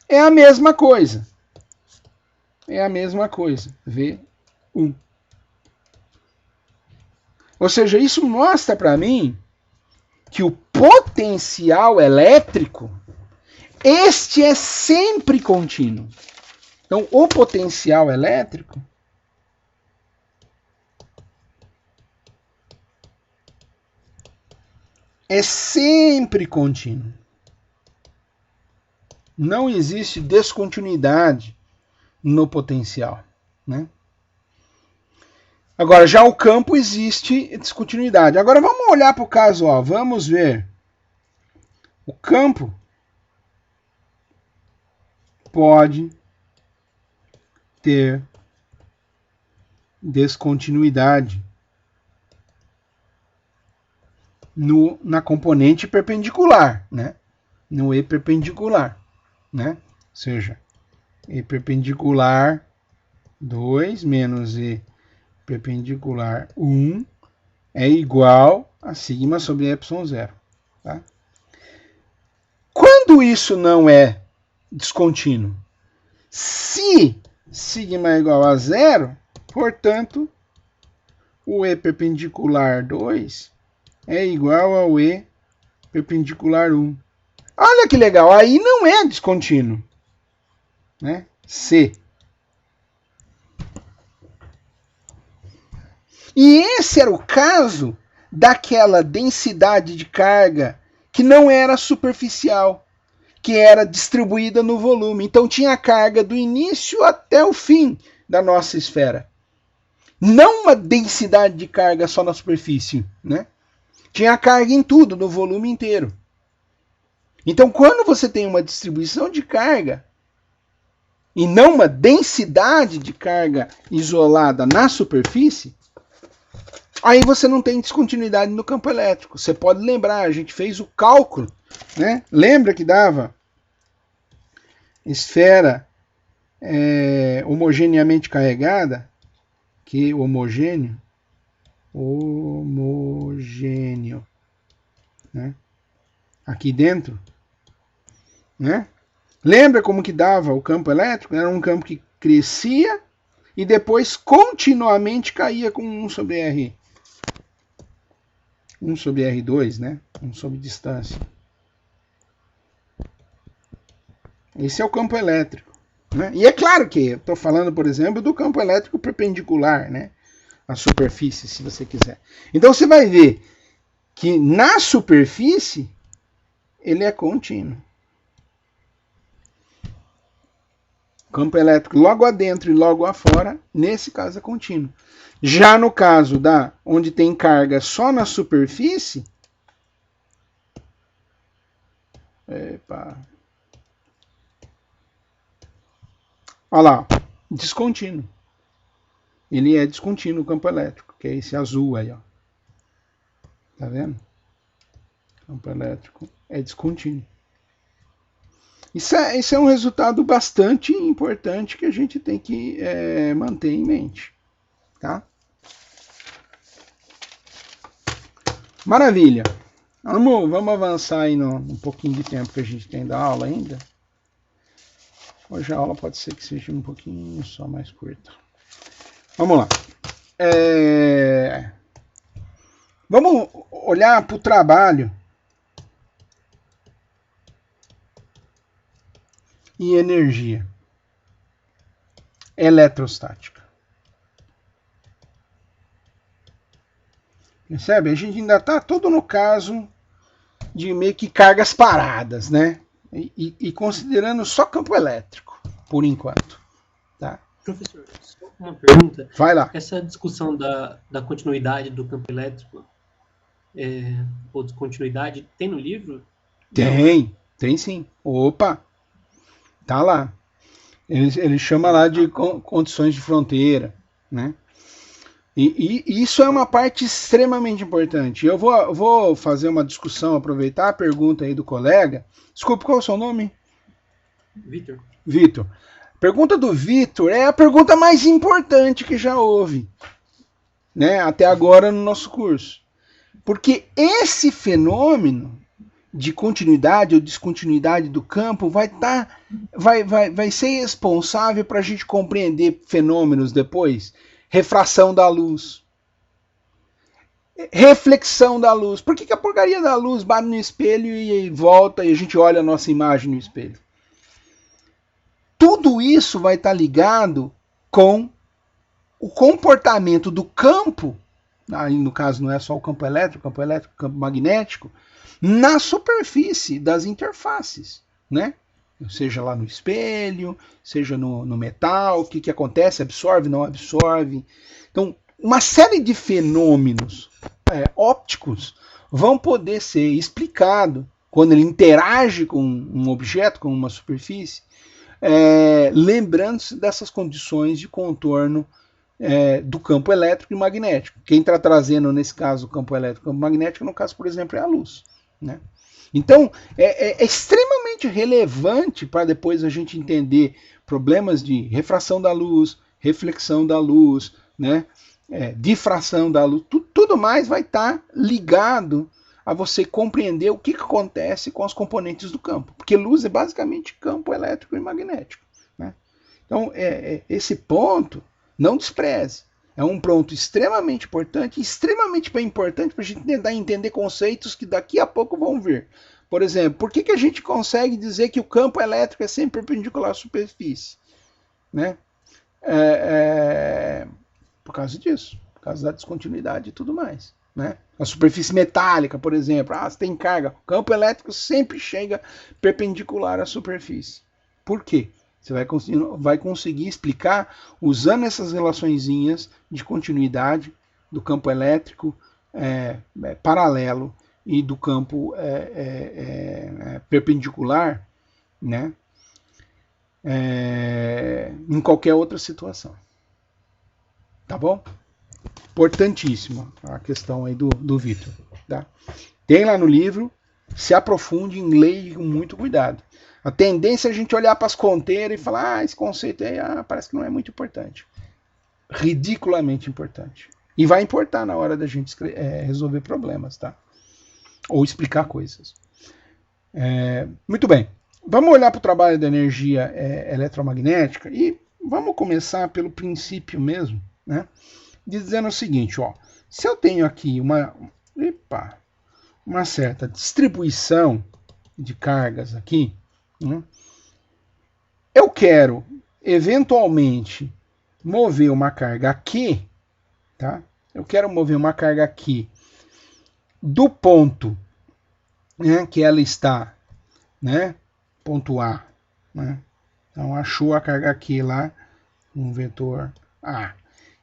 é a mesma coisa. É a mesma coisa, V1. Ou seja, isso mostra para mim que o potencial elétrico, este é sempre contínuo. Então, o potencial elétrico é sempre contínuo. Não existe descontinuidade no potencial, né? Agora, já o campo existe descontinuidade. Agora vamos olhar para o caso, ó, vamos ver. O campo pode ter descontinuidade na componente perpendicular, né? No E perpendicular, né? Ou seja, E perpendicular 2 menos E perpendicular 1 é igual a sigma sobre epsilon zero. Tá? Quando isso não é descontínuo? Se sigma é igual a zero, portanto, o E perpendicular 2 é igual ao E perpendicular 1. Olha que legal, aí não é descontínuo, né? C. E esse era o caso daquela densidade de carga que não era superficial, que era distribuída no volume. Então tinha a carga do início até o fim da nossa esfera. Não uma densidade de carga só na superfície, né? Tinha a carga em tudo, no volume inteiro. Então, quando você tem uma distribuição de carga e não uma densidade de carga isolada na superfície, aí você não tem descontinuidade no campo elétrico. Você pode lembrar, a gente fez o cálculo, né? Lembra que dava esfera homogeneamente carregada, que homogêneo, né? aqui dentro, né? Lembra como que dava o campo elétrico? Era um campo que crescia e depois continuamente caía com 1 sobre R. 1 sobre R2, né? 1 sobre distância. Esse é o campo elétrico. Né? E é claro que eu estou falando, por exemplo, do campo elétrico perpendicular, né? À superfície, se você quiser. Então você vai ver que na superfície ele é contínuo. Campo elétrico logo adentro e logo afora, nesse caso é contínuo. Já no caso onde tem carga só na superfície, olha lá, descontínuo. Ele é descontínuo o campo elétrico, que é esse azul aí, ó. Tá vendo? O campo elétrico é descontínuo. Isso é um resultado bastante importante que a gente tem que manter em mente. Tá? Maravilha. Vamos avançar aí um pouquinho de tempo que a gente tem da aula ainda. Hoje a aula pode ser que seja um pouquinho só mais curta. Vamos lá. Vamos olhar para o trabalho e energia eletrostática. Percebe? A gente ainda está todo no caso de meio que cargas paradas, né? E considerando só campo elétrico, por enquanto. Tá? Professor, só uma pergunta. Vai lá. Essa discussão da continuidade do campo elétrico, ou descontinuidade, tem no livro? Tem sim. Opa! Tá lá. Ele chama lá de condições de fronteira, né? E isso é uma parte extremamente importante. Eu vou fazer uma discussão, aproveitar a pergunta aí do colega. Desculpe, qual é o seu nome? Vitor. Vitor. A pergunta do Vitor é a pergunta mais importante que já houve, né, até agora no nosso curso. Porque esse fenômeno de continuidade ou descontinuidade do campo vai ser responsável para a gente compreender fenômenos depois. Refração da luz. Reflexão da luz. Por que a porcaria da luz bate no espelho e volta e a gente olha a nossa imagem no espelho? Tudo isso vai estar ligado com o comportamento do campo, aí no caso não é só o campo elétrico, campo magnético, na superfície das interfaces, né? Seja lá no espelho, seja no metal, o que acontece, absorve, não absorve. Então, uma série de fenômenos ópticos vão poder ser explicados quando ele interage com um objeto, com uma superfície, lembrando-se dessas condições de contorno do campo elétrico e magnético. Quem está trazendo, nesse caso, o campo elétrico e o campo magnético, no caso, por exemplo, é a luz. Né? Então, é extremamente relevante para depois a gente entender problemas de refração da luz, reflexão da luz, né? Difração da luz, tudo mais vai estar ligado a você compreender o que acontece com os componentes do campo. Porque luz é basicamente campo elétrico e magnético. Né? Então, esse ponto, não despreze. É um ponto extremamente importante, extremamente bem importante para a gente tentar entender conceitos que daqui a pouco vão vir. Por exemplo, por que a gente consegue dizer que o campo elétrico é sempre perpendicular à superfície? Né? Por causa disso, por causa da descontinuidade e tudo mais. Né? A superfície metálica, por exemplo, você tem carga, o campo elétrico sempre chega perpendicular à superfície. Por quê? Você vai conseguir explicar usando essas relaçõezinhas de continuidade do campo elétrico paralelo e do campo perpendicular, né? Em qualquer outra situação. Tá bom? Importantíssima a questão aí do Vitor. Tá? Tem lá no livro, se aprofunde em leia com muito cuidado. A tendência é a gente olhar para as conteiras e falar, esse conceito aí parece que não é muito importante. Ridiculamente importante. E vai importar na hora da gente resolver problemas, tá? Ou explicar coisas. Muito bem. Vamos olhar para o trabalho da energia eletromagnética e vamos começar pelo princípio mesmo, né? Dizendo o seguinte, ó, se eu tenho aqui uma certa distribuição de cargas aqui, né, eu quero eventualmente mover uma carga aqui, tá? Eu quero mover uma carga aqui do ponto, né, que ela está, né, ponto A, né? Então achou a carga aqui lá, um vetor A.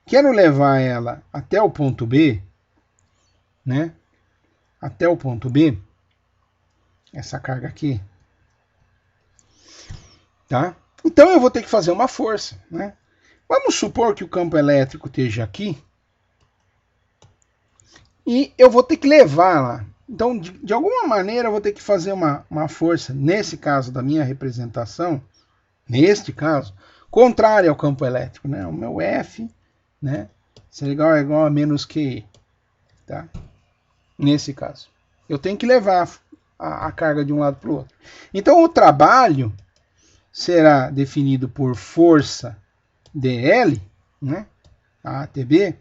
Quero levar ela até o ponto B, né? Até o ponto B, essa carga aqui, tá? Então eu vou ter que fazer uma força, né? Vamos supor que o campo elétrico esteja aqui e eu vou ter que levar lá. Então, de alguma maneira, eu vou ter que fazer uma força, nesse caso da minha representação, neste caso, contrária ao campo elétrico, né? O meu F, né, é igual a menos QE, tá? Nesse caso. Eu tenho que levar a carga de um lado para o outro. Então, o trabalho será definido por força dL, né, ATB,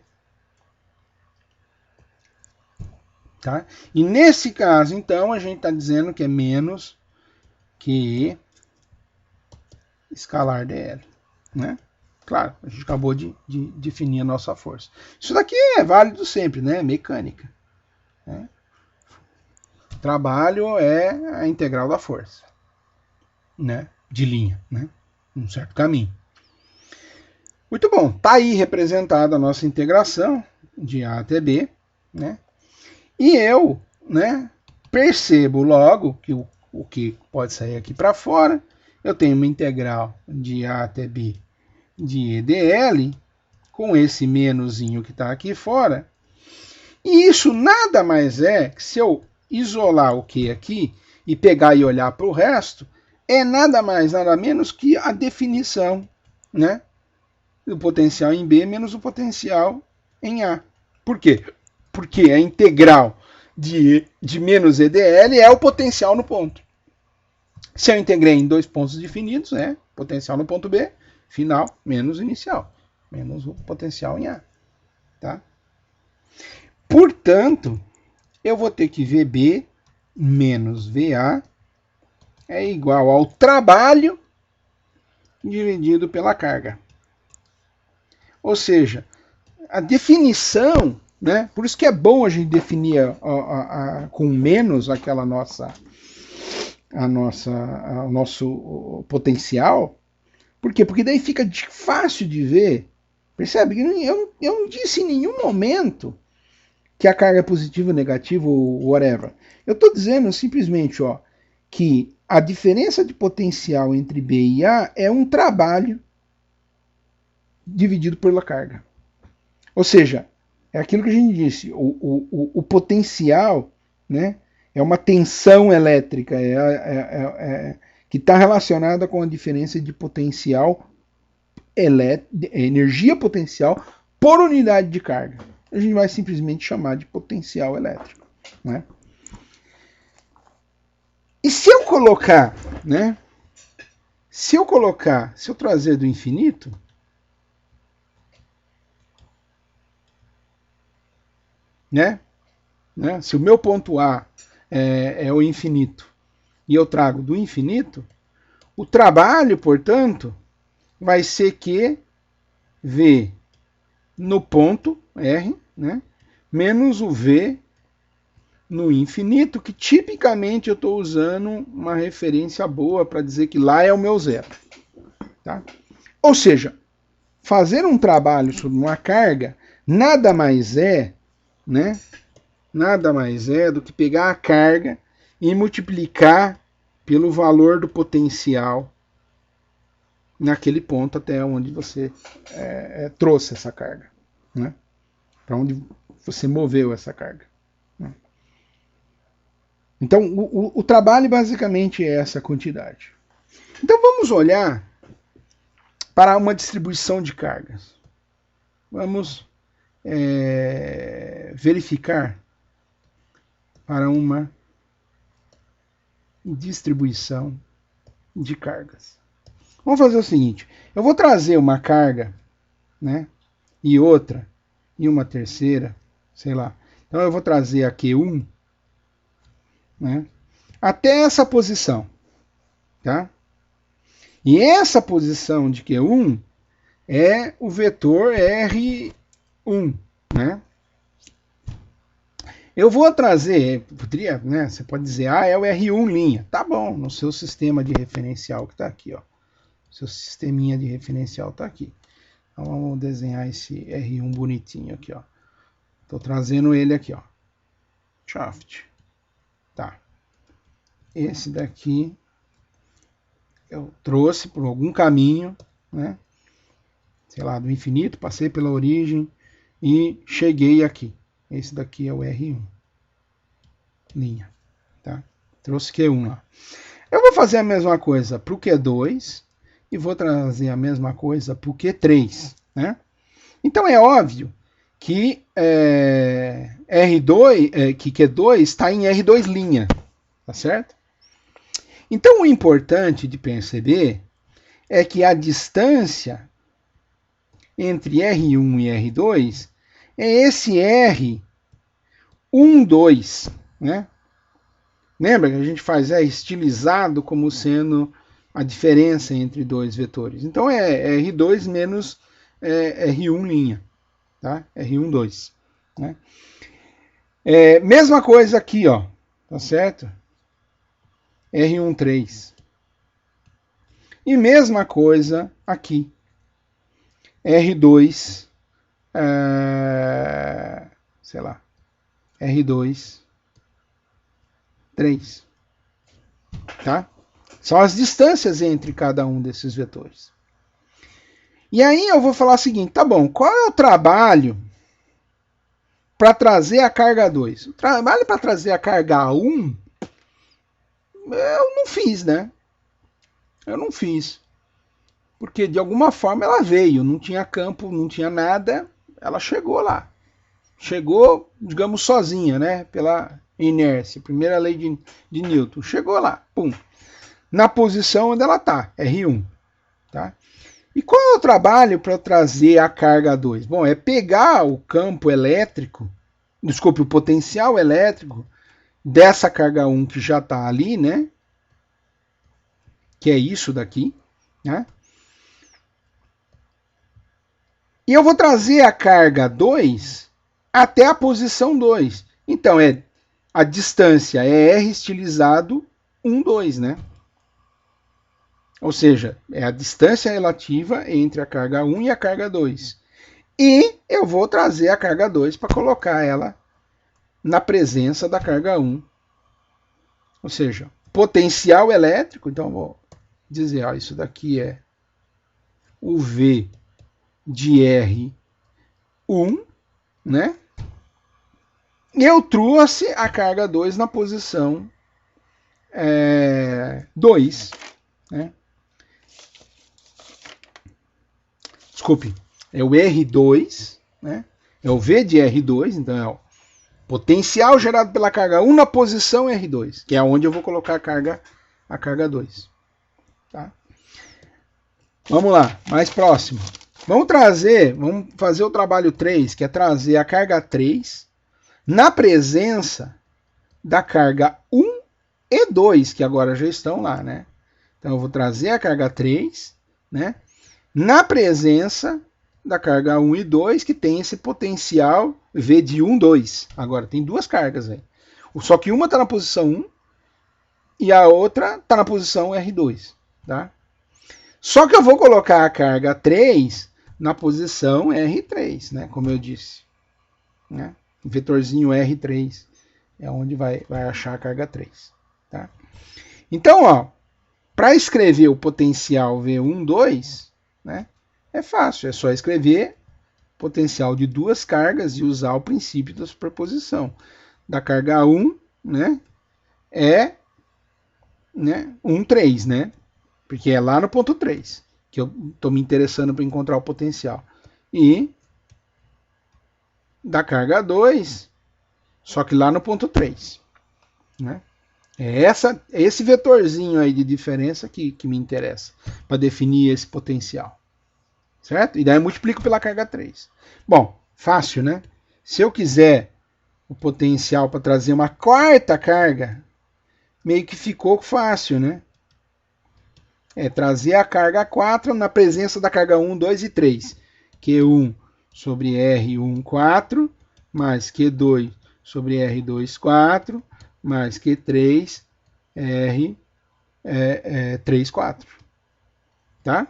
tá? E nesse caso, então, a gente está dizendo que é menos que escalar dL, né? Claro, a gente acabou de definir a nossa força. Isso daqui é válido sempre, né? Mecânica. Né? Trabalho é a integral da força, né? De linha, né? Um certo caminho. Muito bom, tá aí representada a nossa integração de A até B, né? E eu, né, percebo logo que o que pode sair aqui para fora, eu tenho uma integral de A até B de EDL, com esse menusinho que está aqui fora. E isso nada mais é que, se eu isolar o Q aqui e pegar e olhar para o resto, é nada mais, nada menos que a definição, né, do potencial em B menos o potencial em A. Por quê? Porque a integral de menos EDL é o potencial no ponto. Se eu integrei em dois pontos definidos, né, potencial no ponto B, final menos inicial, menos o potencial em A. Tá? Portanto, eu vou ter que VB menos VA é igual ao trabalho dividido pela carga. Ou seja, a definição, né? Por isso que é bom a gente definir com menos aquela o nosso potencial. Por quê? Porque daí fica fácil de ver. Percebe? Eu não disse em nenhum momento que a carga é positiva ou negativa ou whatever. Eu estou dizendo simplesmente, ó, que a diferença de potencial entre B e A é um trabalho dividido pela carga. Ou seja, é aquilo que a gente disse, o potencial, né, é uma tensão elétrica, que está relacionada com a diferença de potencial, energia potencial por unidade de carga. A gente vai simplesmente chamar de potencial elétrico. Né? E se eu colocar, né, se eu trazer do infinito, né, se o meu ponto A é o infinito e eu trago do infinito, o trabalho, portanto, vai ser que V no ponto R, né, menos o V no infinito, que tipicamente eu estou usando uma referência boa para dizer que lá é o meu zero. Tá? Ou seja, fazer um trabalho sobre uma carga nada mais é, né, nada mais é do que pegar a carga e multiplicar pelo valor do potencial naquele ponto até onde você trouxe essa carga, né? Para onde você moveu essa carga. Né? Então, o trabalho basicamente é essa quantidade. Então, vamos olhar para uma distribuição de cargas. Vamos verificar para uma distribuição de cargas. Vamos fazer o seguinte, eu vou trazer uma carga, né, e outra, e uma terceira, sei lá. Então eu vou trazer a Q1, né, até essa posição, tá? E essa posição de Q1 é o vetor R1, né? Eu vou trazer, poderia, né, você pode dizer, é o R1', tá bom, no seu sistema de referencial que está aqui, ó. Seu sisteminha de referencial está aqui. Então vamos desenhar esse R1 bonitinho aqui, ó. Estou trazendo ele aqui, ó. Shaft. Tá. Esse daqui eu trouxe por algum caminho, né? Sei lá, do infinito, passei pela origem e cheguei aqui. Esse daqui é o R1. Linha. Tá? Trouxe Q1 lá. Eu vou fazer a mesma coisa para o Q2 e vou trazer a mesma coisa para o Q3. Né? Então é óbvio que que Q2 está em R2'. Tá certo? Então o importante de perceber é que a distância entre R1 e R2 é esse R12, né? Lembra que a gente faz estilizado como sendo a diferença entre dois vetores. Então é R2 menos R1', tá? R12, né? Mesma coisa aqui, ó, tá certo? R13. E mesma coisa aqui. R2, sei lá, R2, 3. Tá? São as distâncias entre cada um desses vetores. E aí eu vou falar o seguinte, tá bom, qual é o trabalho para trazer a carga 2? O trabalho para trazer a carga 1, eu não fiz, né? Eu não fiz. Porque de alguma forma ela veio, não tinha campo, não tinha nada, ela chegou lá. Chegou, digamos, sozinha, né? Pela inércia, primeira lei de Newton. Chegou lá, pum. Na posição onde ela está, R1. Tá? E qual é o trabalho para trazer a carga 2? Bom, é pegar o campo elétrico, desculpe, o potencial elétrico dessa carga 1 que já está ali, né? Que é isso daqui, né? E eu vou trazer a carga 2 até a posição 2. Então, a distância é R estilizado 1, 2, né? Ou seja, é a distância relativa entre a carga 1 e a carga 2. E eu vou trazer a carga 2 para colocar ela na presença da carga 1. Ou seja, potencial elétrico, então eu vou dizer, ó, isso daqui é o V de R1, né? E eu trouxe a carga 2 na posição 2, né? Desculpe, é o R2, né? É o V de R2, então é o potencial gerado pela carga 1 na posição R2, que é onde eu vou colocar a carga 2. Tá? Vamos lá, mais próximo. Vamos fazer o trabalho 3, que é trazer a carga 3 na presença da carga 1 e 2, que agora já estão lá, né? Então eu vou trazer a carga 3, né? Na presença da carga 1 e 2, que tem esse potencial V de 1, 2. Agora, tem duas cargas aí. Só que uma está na posição 1 e a outra está na posição R2. Tá? Só que eu vou colocar a carga 3 na posição R3, né? Como eu disse. Né? O vetorzinho R3 é onde vai achar a carga 3. Tá? Então, ó, para escrever o potencial V1, 2, né? É fácil, é só escrever potencial de duas cargas e usar o princípio da superposição. Da carga 1, né, é 1, 3, né? Porque é lá no ponto 3 que eu estou me interessando para encontrar o potencial. E da carga 2, só que lá no ponto 3. Né? É esse vetorzinho aí de diferença que me interessa para definir esse potencial. Certo? E daí eu multiplico pela carga 3. Bom, fácil, né? Se eu quiser o potencial para trazer uma quarta carga, meio que ficou fácil, né? É trazer a carga 4 na presença da carga 1, 2 e 3. Q1 sobre R1, 4, mais Q2 sobre R2, 4, mais Q3, R3, 4. Tá?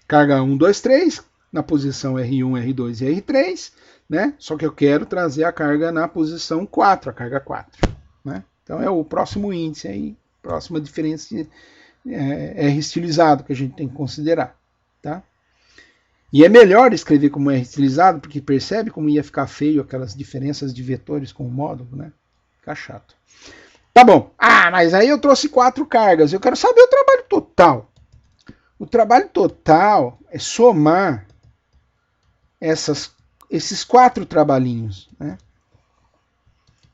Carga 1, 2, 3, na posição R1, R2 e R3, né? Só que eu quero trazer a carga na posição 4, a carga 4. Né? Então é o próximo índice aí, próxima diferença R estilizado que a gente tem que considerar. Tá? E é melhor escrever como R estilizado, porque percebe como ia ficar feio aquelas diferenças de vetores com o módulo, né? Fica chato. Tá bom. Ah, mas aí eu trouxe 4 cargas. Eu quero saber o trabalho total. O trabalho total é somar esses 4 trabalhinhos. Né?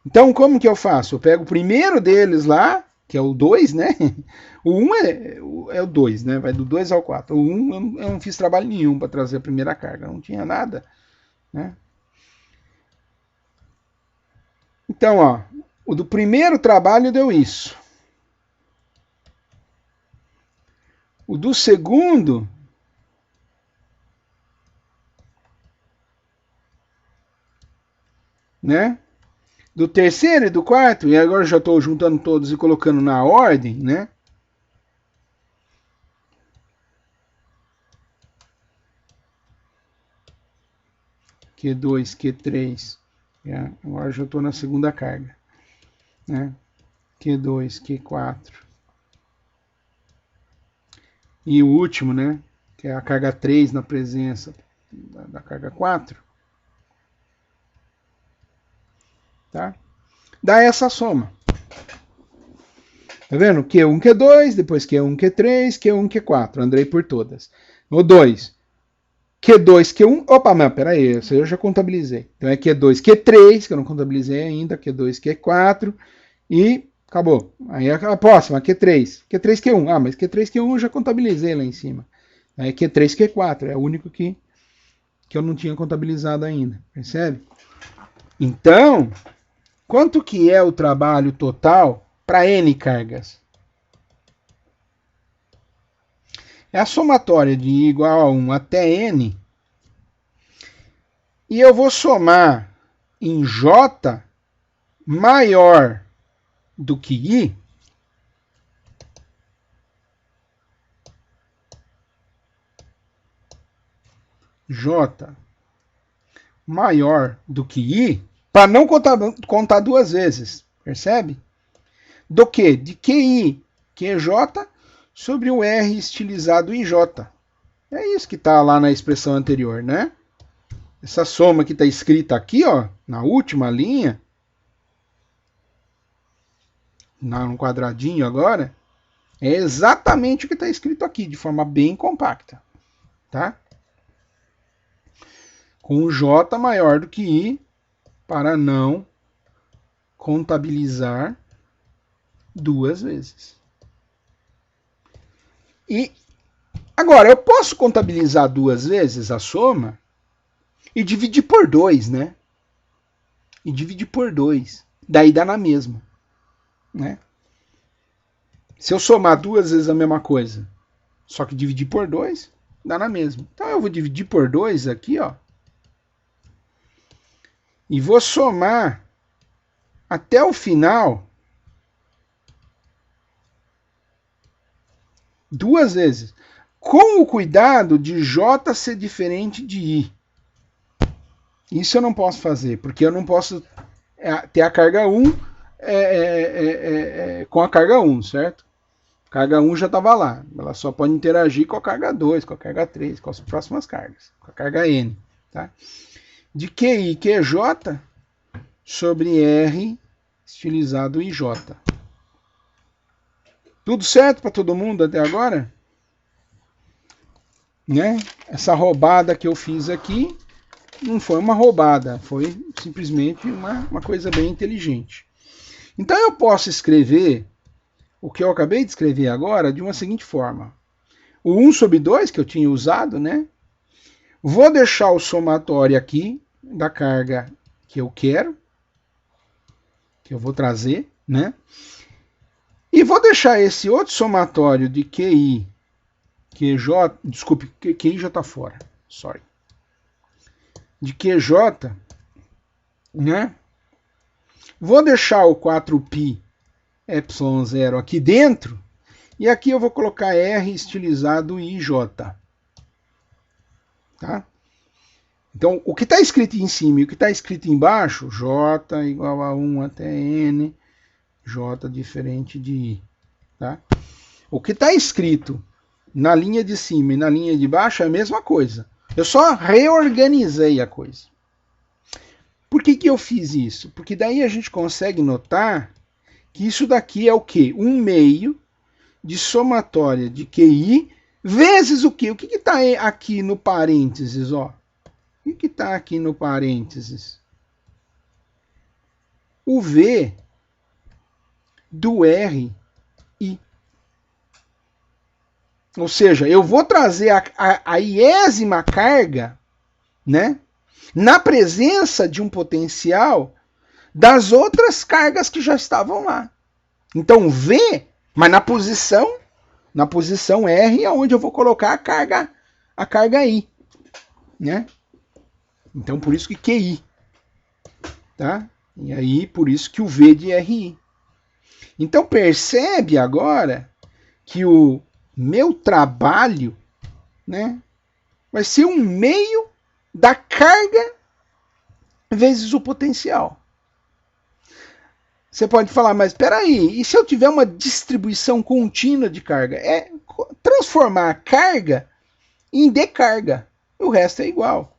Então, como que eu faço? Eu pego o primeiro deles lá, que é o 2, né? O 1 é o 2, né? Vai do 2 ao 4. O 1 eu não fiz trabalho nenhum para trazer a primeira carga, não tinha nada. Né? Então, ó, o do primeiro trabalho deu isso. O do segundo né? Do terceiro e do quarto, e agora já estou juntando todos e colocando na ordem, né? Q2, Q3, agora já estou na segunda carga, né? Q2, Q4. E o último, né? Que é a carga 3 na presença da carga 4. Tá? Dá essa soma. Tá vendo? Q1, Q2, depois Q1, Q3, Q1, Q4. Andrei por todas. O 2. Q2, Q1. Opa, mas peraí, isso eu já contabilizei. Então é Q2, Q3, que eu não contabilizei ainda. Q2, Q4. E acabou. Aí a próxima, Q3. Q3, Q1. Ah, mas Q3, Q1 eu já contabilizei lá em cima. Aí Q3, Q4. É o único que eu não tinha contabilizado ainda. Percebe? Então, quanto que é o trabalho total para N cargas? É a somatória de igual a 1 até N. E eu vou somar em J maior do que I. J maior do que I, para não contar duas vezes, percebe? Do que? De QI, QJ, sobre o R estilizado IJ. É isso que está lá na expressão anterior, né? Essa soma que está escrita aqui, ó, na última linha, no quadradinho agora, é exatamente o que está escrito aqui, de forma bem compacta. Tá? Com o J maior do que I, para não contabilizar duas vezes. E agora, eu posso contabilizar duas vezes a soma e dividir por 2, né? E dividir por 2. Daí dá na mesma. Né? Se eu somar duas vezes a mesma coisa, só que dividir por 2, dá na mesma. Então eu vou dividir por 2 aqui, ó. E vou somar até o final duas vezes. Com o cuidado de J ser diferente de I. Isso eu não posso fazer, porque eu não posso ter a carga 1 com a carga 1, certo? A carga 1 já estava lá. Ela só pode interagir com a carga 2, com a carga 3, com as próximas cargas. Com a carga N. Tá? De QI, QJ sobre R estilizado IJ. Tudo certo para todo mundo até agora? Né? Essa roubada que eu fiz aqui não foi uma roubada, foi simplesmente uma coisa bem inteligente. Então eu posso escrever o que eu acabei de escrever agora de uma seguinte forma. O 1 sobre 2 que eu tinha usado, né? Vou deixar o somatório aqui da carga que eu quero, que eu vou trazer, né? E vou deixar esse outro somatório de QI, QJ, desculpe, QI já está fora, sorry. De QJ, né? Vou deixar o 4π epsilon 0 aqui dentro, e aqui eu vou colocar R estilizado IJ. Tá? Então, o que está escrito em cima e o que está escrito embaixo, J igual a 1 até N, J diferente de I. Tá? O que está escrito na linha de cima e na linha de baixo é a mesma coisa. Eu só reorganizei a coisa. Por que eu fiz isso? Porque daí a gente consegue notar que isso daqui é o quê? 1/2 de somatória de QI vezes o quê? O que está aqui no parênteses? Ó? O que está aqui no parênteses? O V do RI. Ou seja, eu vou trazer a iésima carga, né, na presença de um potencial das outras cargas que já estavam lá. Então, V, mas na posição R é onde eu vou colocar a carga I. Né? Então, por isso que QI. Tá? E aí, por isso que o V de RI. Então, percebe agora que o meu trabalho, né, vai ser 1/2 da carga vezes o potencial. Você pode falar, mas espera aí, e se eu tiver uma distribuição contínua de carga? É transformar a carga em decarga. O resto é igual.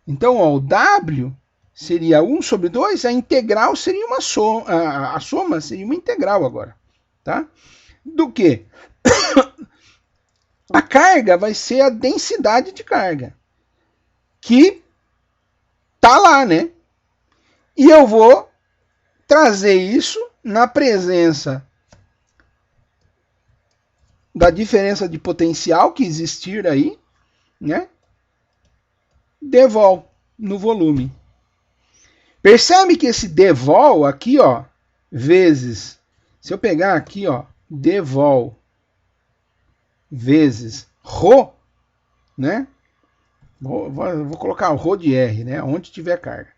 Então, ó, o W seria 1 sobre 2, a integral seria uma soma, a soma seria uma integral agora. Tá? Do que? A carga vai ser a densidade de carga, que tá lá, né? E eu vou trazer isso na presença da diferença de potencial que existir aí, né? Devol no volume. Percebe que esse devol aqui, ó, vezes, se eu pegar aqui, ó, devol vezes ρ, né? Vou colocar o ρ de R, né? Onde tiver carga.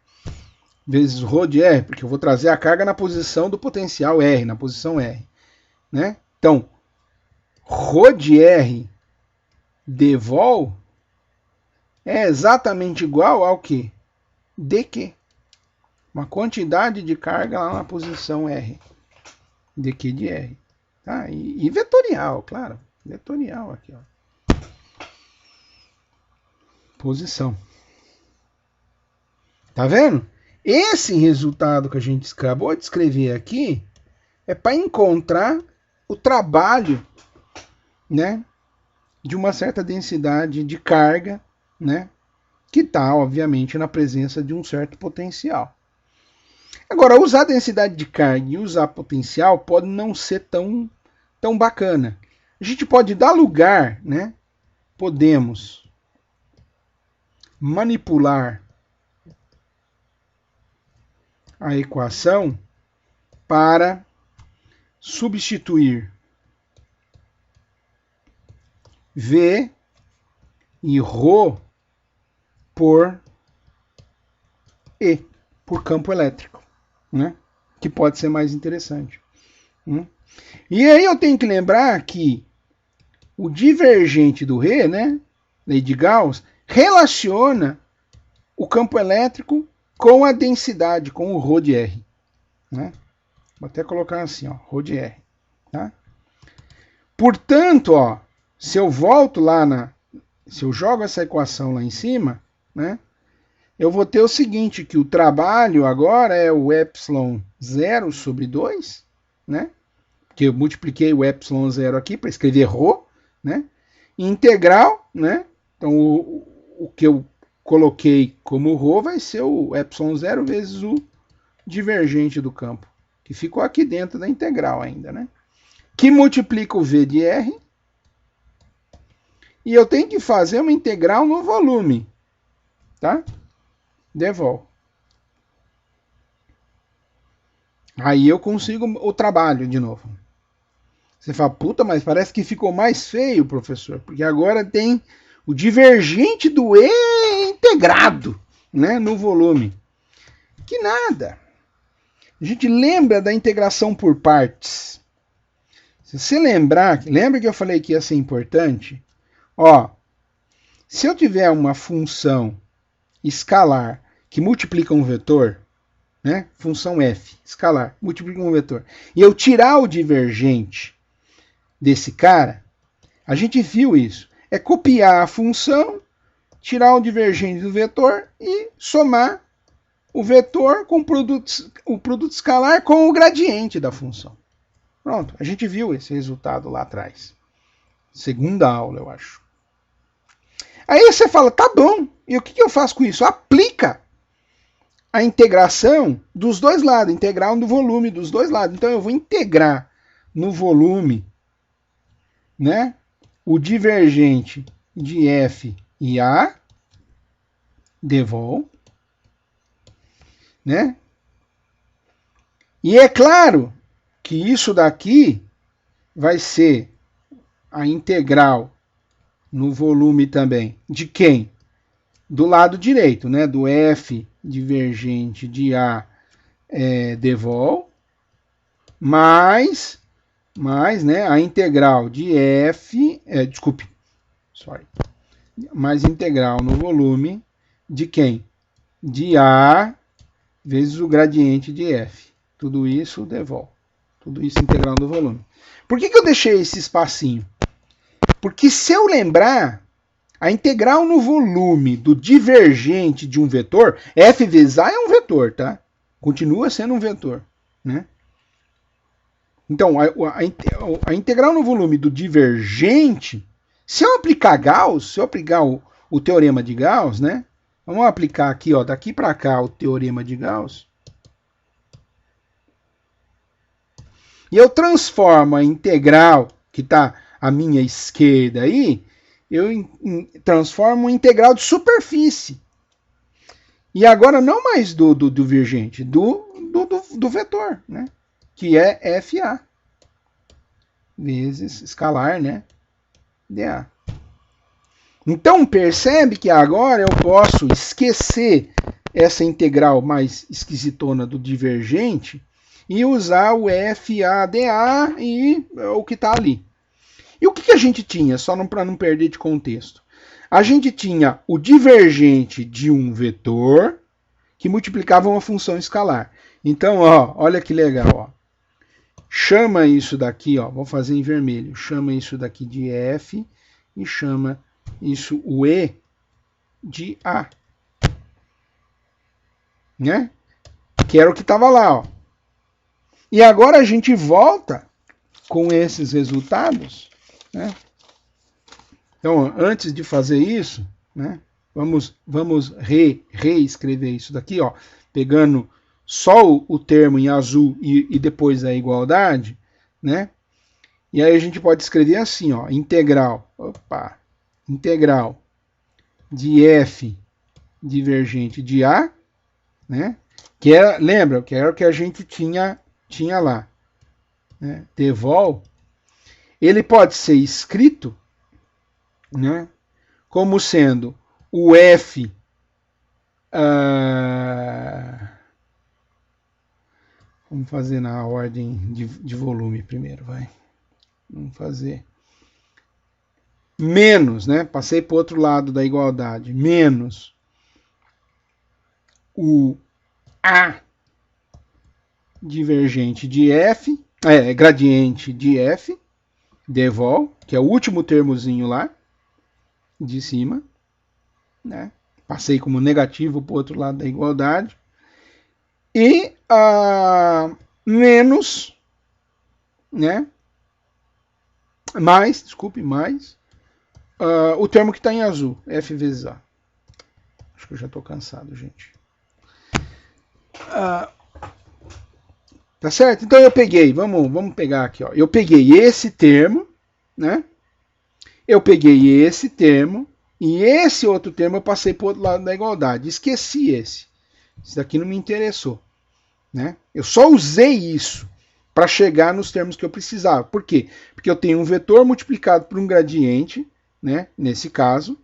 Vezes ρ de R, porque eu vou trazer a carga na posição do potencial R, na posição R. Né? Então, ρ de R devol é exatamente igual ao que? dq. Uma quantidade de carga lá na posição R. dq de R. Tá? E vetorial, claro. Vetorial aqui, ó. Posição. Tá vendo? Esse resultado que a gente acabou de escrever aqui é para encontrar o trabalho, né, de uma certa densidade de carga, né, que está, obviamente, na presença de um certo potencial. Agora, usar densidade de carga e usar potencial pode não ser tão bacana. A gente pode dar lugar, né? Podemos manipular a equação para substituir V e ρ por E, por campo elétrico, né? Que pode ser mais interessante. E aí eu tenho que lembrar que o divergente do Re, né, lei de Gauss, relaciona o campo elétrico com a densidade, com o ρ de R. Né? Vou até colocar assim, ó, ρ de R. Tá? Portanto, ó, se eu volto lá se eu jogo essa equação lá em cima, né, eu vou ter o seguinte, que o trabalho agora é o epsilon 0 sobre 2, né? Que eu multipliquei o epsilon 0 aqui para escrever ρ, né? Integral, né? Então o que eu coloquei como ρ vai ser o epsilon 0 vezes o divergente do campo, que ficou aqui dentro da integral ainda, né? que multiplica o V de R, e eu tenho que fazer uma integral no volume, tá? Devolve. Aí eu consigo o trabalho de novo. Você fala, puta, mas parece que ficou mais feio, professor, porque agora tem o divergente do E integrado, né, no volume. Que nada. A gente lembra da integração por partes. Se você lembra que eu falei que ia ser importante? Ó, se eu tiver uma função escalar que multiplica um vetor, né, função f, escalar, multiplica um vetor, e eu tirar o divergente desse cara, a gente viu isso. É copiar a função, tirar o divergente do vetor e somar o vetor com o produto escalar com o gradiente da função. Pronto, a gente viu esse resultado lá atrás. Segunda aula, eu acho. Aí você fala, tá bom, e o que eu faço com isso? Aplica a integração dos dois lados, integral no volume dos dois lados. Então eu vou integrar no volume, né, o divergente de F e A, devol, né? E é claro que isso daqui vai ser a integral no volume também. De quem? Do lado direito, né? Do F divergente de A devol, mais, né, a integral de F, mais integral no volume de quem? De A vezes o gradiente de F. Tudo isso devol. Tudo isso integral no volume. Por que eu deixei esse espacinho? Porque se eu lembrar, a integral no volume do divergente de um vetor, F vezes A é um vetor, tá? Continua sendo um vetor, né? Então, a integral no volume do divergente, se eu aplicar Gauss, se eu aplicar o teorema de Gauss, né? Vamos aplicar aqui, ó, daqui para cá o teorema de Gauss. E eu transformo a integral, que está à minha esquerda aí, eu transformo em integral de superfície. E agora não mais do divergente, do vetor, né? Que é FA. Vezes escalar, né? dA. Então percebe que agora eu posso esquecer essa integral mais esquisitona do divergente e usar o FADA e o que está ali. E o que a gente tinha, só para não perder de contexto? A gente tinha o divergente de um vetor que multiplicava uma função escalar. Então, ó, olha que legal. Ó. Chama isso daqui, ó, vou fazer em vermelho, chama isso daqui de F e chama isso o E de A. Né? Que era o que estava lá. Ó. E agora a gente volta com esses resultados. Né? Então, antes de fazer isso, né, vamos reescrever isso daqui, ó, pegando só o termo em azul e depois a igualdade, né? E aí a gente pode escrever assim, ó, integral de F divergente de A, né? Que era, lembra, que era o que a gente tinha lá, né? Devol, ele pode ser escrito, né, como sendo o F vamos fazer na ordem de volume primeiro, vai. Vamos fazer menos, né? Passei para o outro lado da igualdade, menos o A divergente de F, gradiente de F, devol, que é o último termozinho lá de cima, né? Passei como negativo para o outro lado da igualdade, e menos, né? Mais o termo que está em azul, F vezes A. Acho que eu já estou cansado, gente. Tá certo? Então eu peguei, vamos pegar aqui, ó. Eu peguei esse termo, né? Eu peguei esse termo e esse outro termo eu passei para o outro lado da igualdade. Esqueci esse. Isso daqui não me interessou, né? Eu só usei isso para chegar nos termos que eu precisava. Por quê? Porque eu tenho um vetor multiplicado por um gradiente, né? Nesse caso,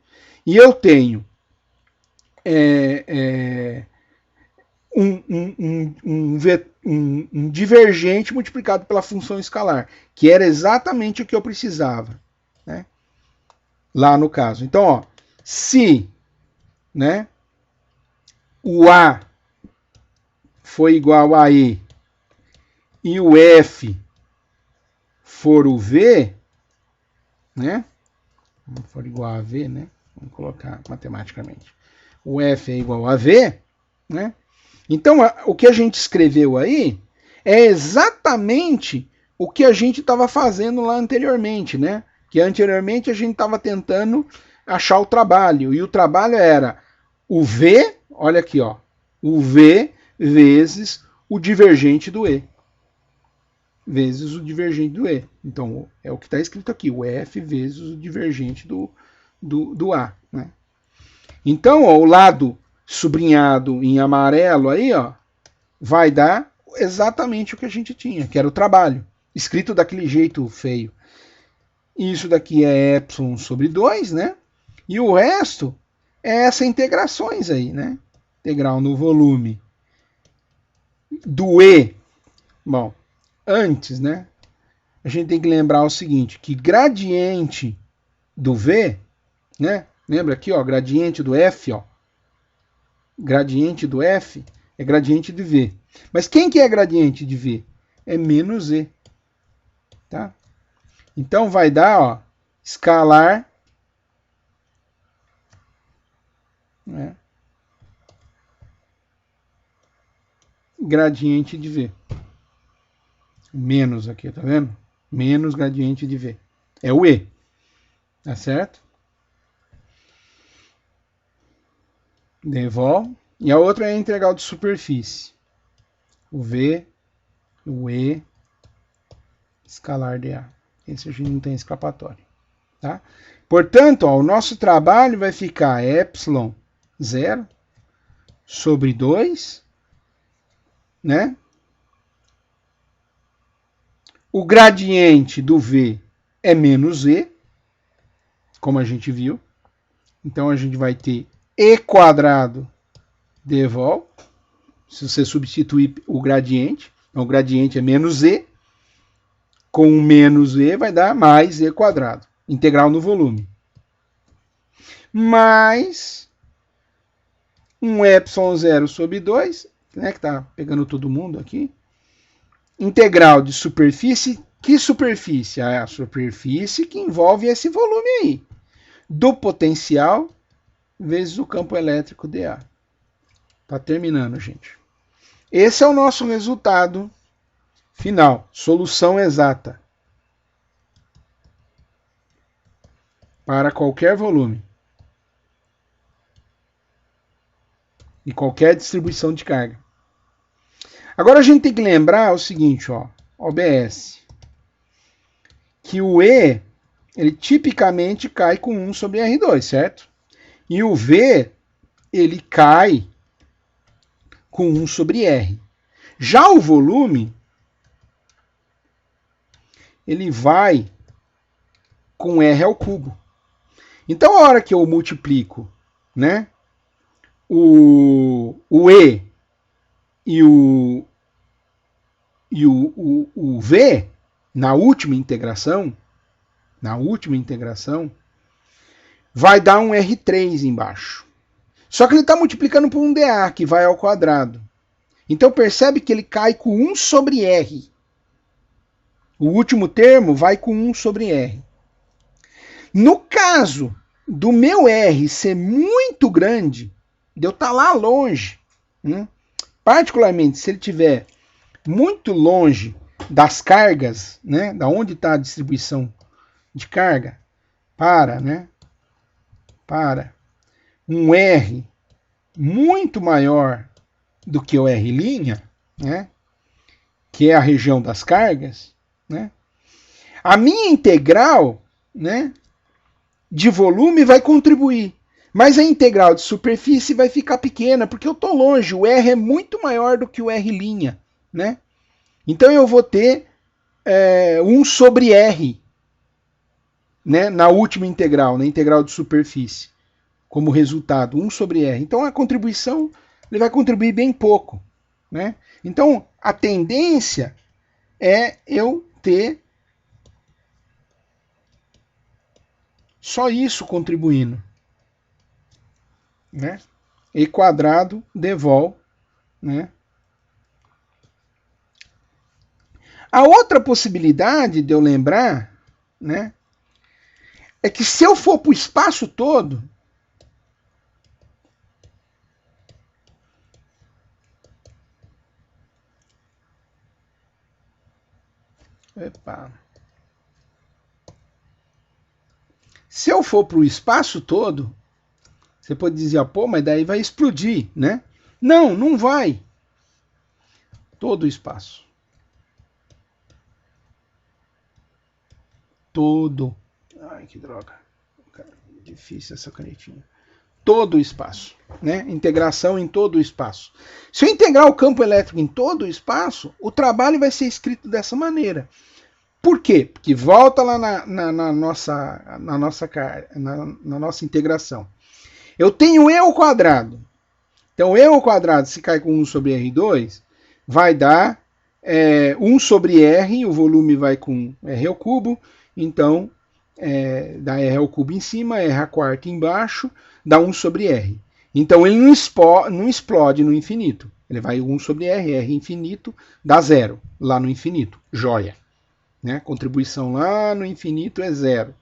e eu tenho um divergente multiplicado pela função escalar, que era exatamente o que eu precisava, né? Lá no caso. Então, ó, se, né, o A foi igual a E e o F for o V, né? For igual a V, né? Vamos colocar matematicamente. O F é igual a V, né? Então, o que a gente escreveu aí é exatamente o que a gente estava fazendo lá anteriormente, né? Que anteriormente a gente estava tentando achar o trabalho, e o trabalho era o V, olha aqui, ó, o V vezes o divergente do E. Vezes o divergente do E. Então, é o que está escrito aqui, o F vezes o divergente do A, né? Então, ó, o lado sublinhado em amarelo aí, ó, vai dar exatamente o que a gente tinha, que era o trabalho, escrito daquele jeito feio. Isso daqui é epsilon sobre 2, né? E o resto é essas integrações aí, né? Integral no volume do E. Bom, antes, né? A gente tem que lembrar o seguinte, que gradiente do V, né? Lembra aqui, ó, gradiente do F, ó. Gradiente do F é gradiente de V. Mas quem que é gradiente de V? É menos E. Tá? Então vai dar, ó, escalar, né, gradiente de V. Menos aqui, tá vendo? Menos gradiente de V. É o E. Tá certo? Devolve. E a outra é a integral de superfície. O V, o E, escalar dA. Esse a gente não tem escapatória. Tá? Portanto, ó, o nosso trabalho vai ficar epsilon 0 sobre 2, né? O gradiente do V é menos E, como a gente viu. Então a gente vai ter E quadrado devol, se você substituir o gradiente. Então o gradiente é menos E, com menos E vai dar mais E quadrado, integral no volume. Mais um epsilon 0 sobre 2, né, que está pegando todo mundo aqui. Integral de superfície. Que superfície? A superfície que envolve esse volume aí. Do potencial vezes o campo elétrico dA. Tá terminando, gente. Esse é o nosso resultado final. Solução exata. Para qualquer volume. E qualquer distribuição de carga. Agora a gente tem que lembrar o seguinte, ó, OBS, que o E, ele tipicamente cai com 1 sobre R2, certo? E o V, ele cai com 1 sobre R. Já o volume, ele vai com R ao cubo. Então, a hora que eu multiplico, né, o E e o V na última integração, vai dar um R3 embaixo. Só que ele está multiplicando por um dA, que vai ao quadrado. Então percebe que ele cai com 1 sobre R. O último termo vai com 1 sobre R. No caso do meu R ser muito grande, de eu estar lá longe, particularmente se ele estiver muito longe das cargas, né, da onde está a distribuição de carga, para um R muito maior do que o R', né, que é a região das cargas, né, a minha integral, né, de volume vai contribuir. Mas a integral de superfície vai ficar pequena, porque eu estou longe. O R é muito maior do que o R', né? Então eu vou ter 1 sobre R, né, na última integral, na integral de superfície, como resultado, 1 sobre R. Então a contribuição ele vai contribuir bem pouco, né? Então a tendência é eu ter só isso contribuindo, né? E quadrado devol, né? A outra possibilidade de eu lembrar, né, é que se eu for para o espaço todo, se eu for para o espaço todo, você pode dizer, pô, mas daí vai explodir, né? Não, não vai. Todo o espaço. Todo. Ai, que droga. Difícil essa canetinha. Todo o espaço, né? Integração em todo o espaço. Se eu integrar o campo elétrico em todo o espaço, o trabalho vai ser escrito dessa maneira. Por quê? Porque volta lá na nossa integração. Eu tenho E ao quadrado. Então, E ao quadrado, se cai com 1 sobre R2, vai dar 1 sobre R, o volume vai com R ao cubo, então dá R ao cubo em cima, R a quarta embaixo, dá 1 sobre R. Então, ele não explode no infinito. Ele vai 1 sobre R, R infinito, dá 0 lá no infinito. Joia. Né? Contribuição lá no infinito é 0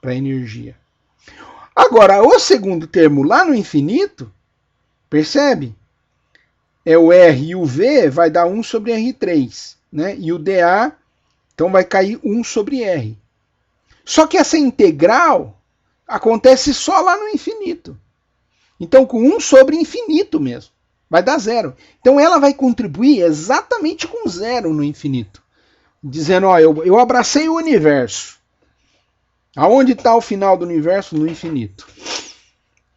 para a energia. Agora, o segundo termo lá no infinito, percebe? É o R e o V vai dar 1 sobre R3. Né? E o dA, então vai cair 1 sobre R. Só que essa integral acontece só lá no infinito. Então, com 1 sobre infinito mesmo. Vai dar 0. Então, ela vai contribuir exatamente com 0 no infinito. Dizendo, ó, eu abracei o universo. Aonde está o final do universo? No infinito.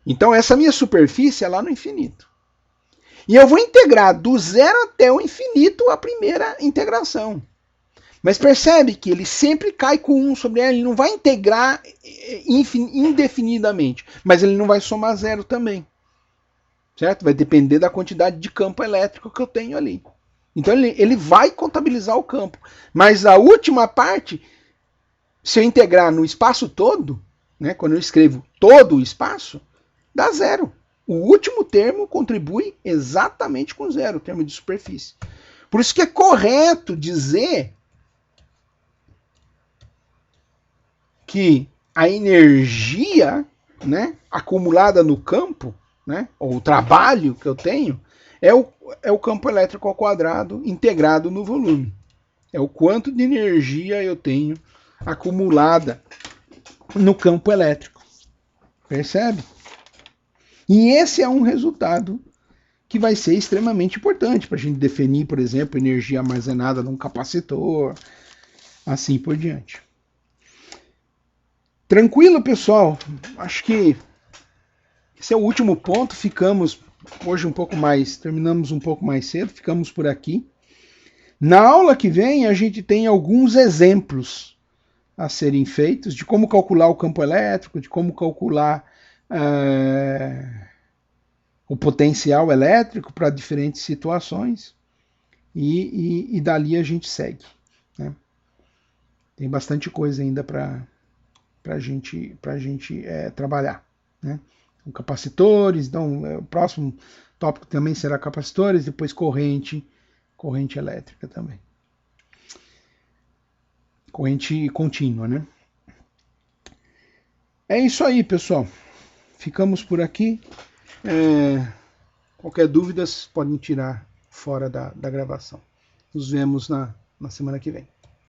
Então, essa minha superfície é lá no infinito. E eu vou integrar do 0 até o infinito a primeira integração. Mas percebe que ele sempre cai com 1 sobre R, ele não vai integrar indefinidamente, mas ele não vai somar 0 também. Certo? Vai depender da quantidade de campo elétrico que eu tenho ali. Então ele vai contabilizar o campo. Mas a última parte, se eu integrar no espaço todo, né, quando eu escrevo todo o espaço, dá 0. O último termo contribui exatamente com 0, o termo de superfície. Por isso que é correto dizer que a energia, né, acumulada no campo, né, ou o trabalho que eu tenho, é o campo elétrico ao quadrado integrado no volume. É o quanto de energia eu tenho acumulada no campo elétrico. Percebe? E esse é um resultado que vai ser extremamente importante para a gente definir, por exemplo, energia armazenada num capacitor, assim por diante. Tranquilo, pessoal? Acho que esse é o último ponto. Ficamos hoje terminamos um pouco mais cedo, ficamos por aqui. Na aula que vem, a gente tem alguns exemplos a serem feitos de como calcular o campo elétrico, de como calcular o potencial elétrico para diferentes situações, e dali a gente segue. Né? Tem bastante coisa ainda para a gente trabalhar. Né? Com capacitores, então o próximo tópico também será capacitores, depois corrente elétrica também. Corrente contínua, né? É isso aí, pessoal. Ficamos por aqui. Qualquer dúvida, podem tirar fora da gravação. Nos vemos na semana que vem.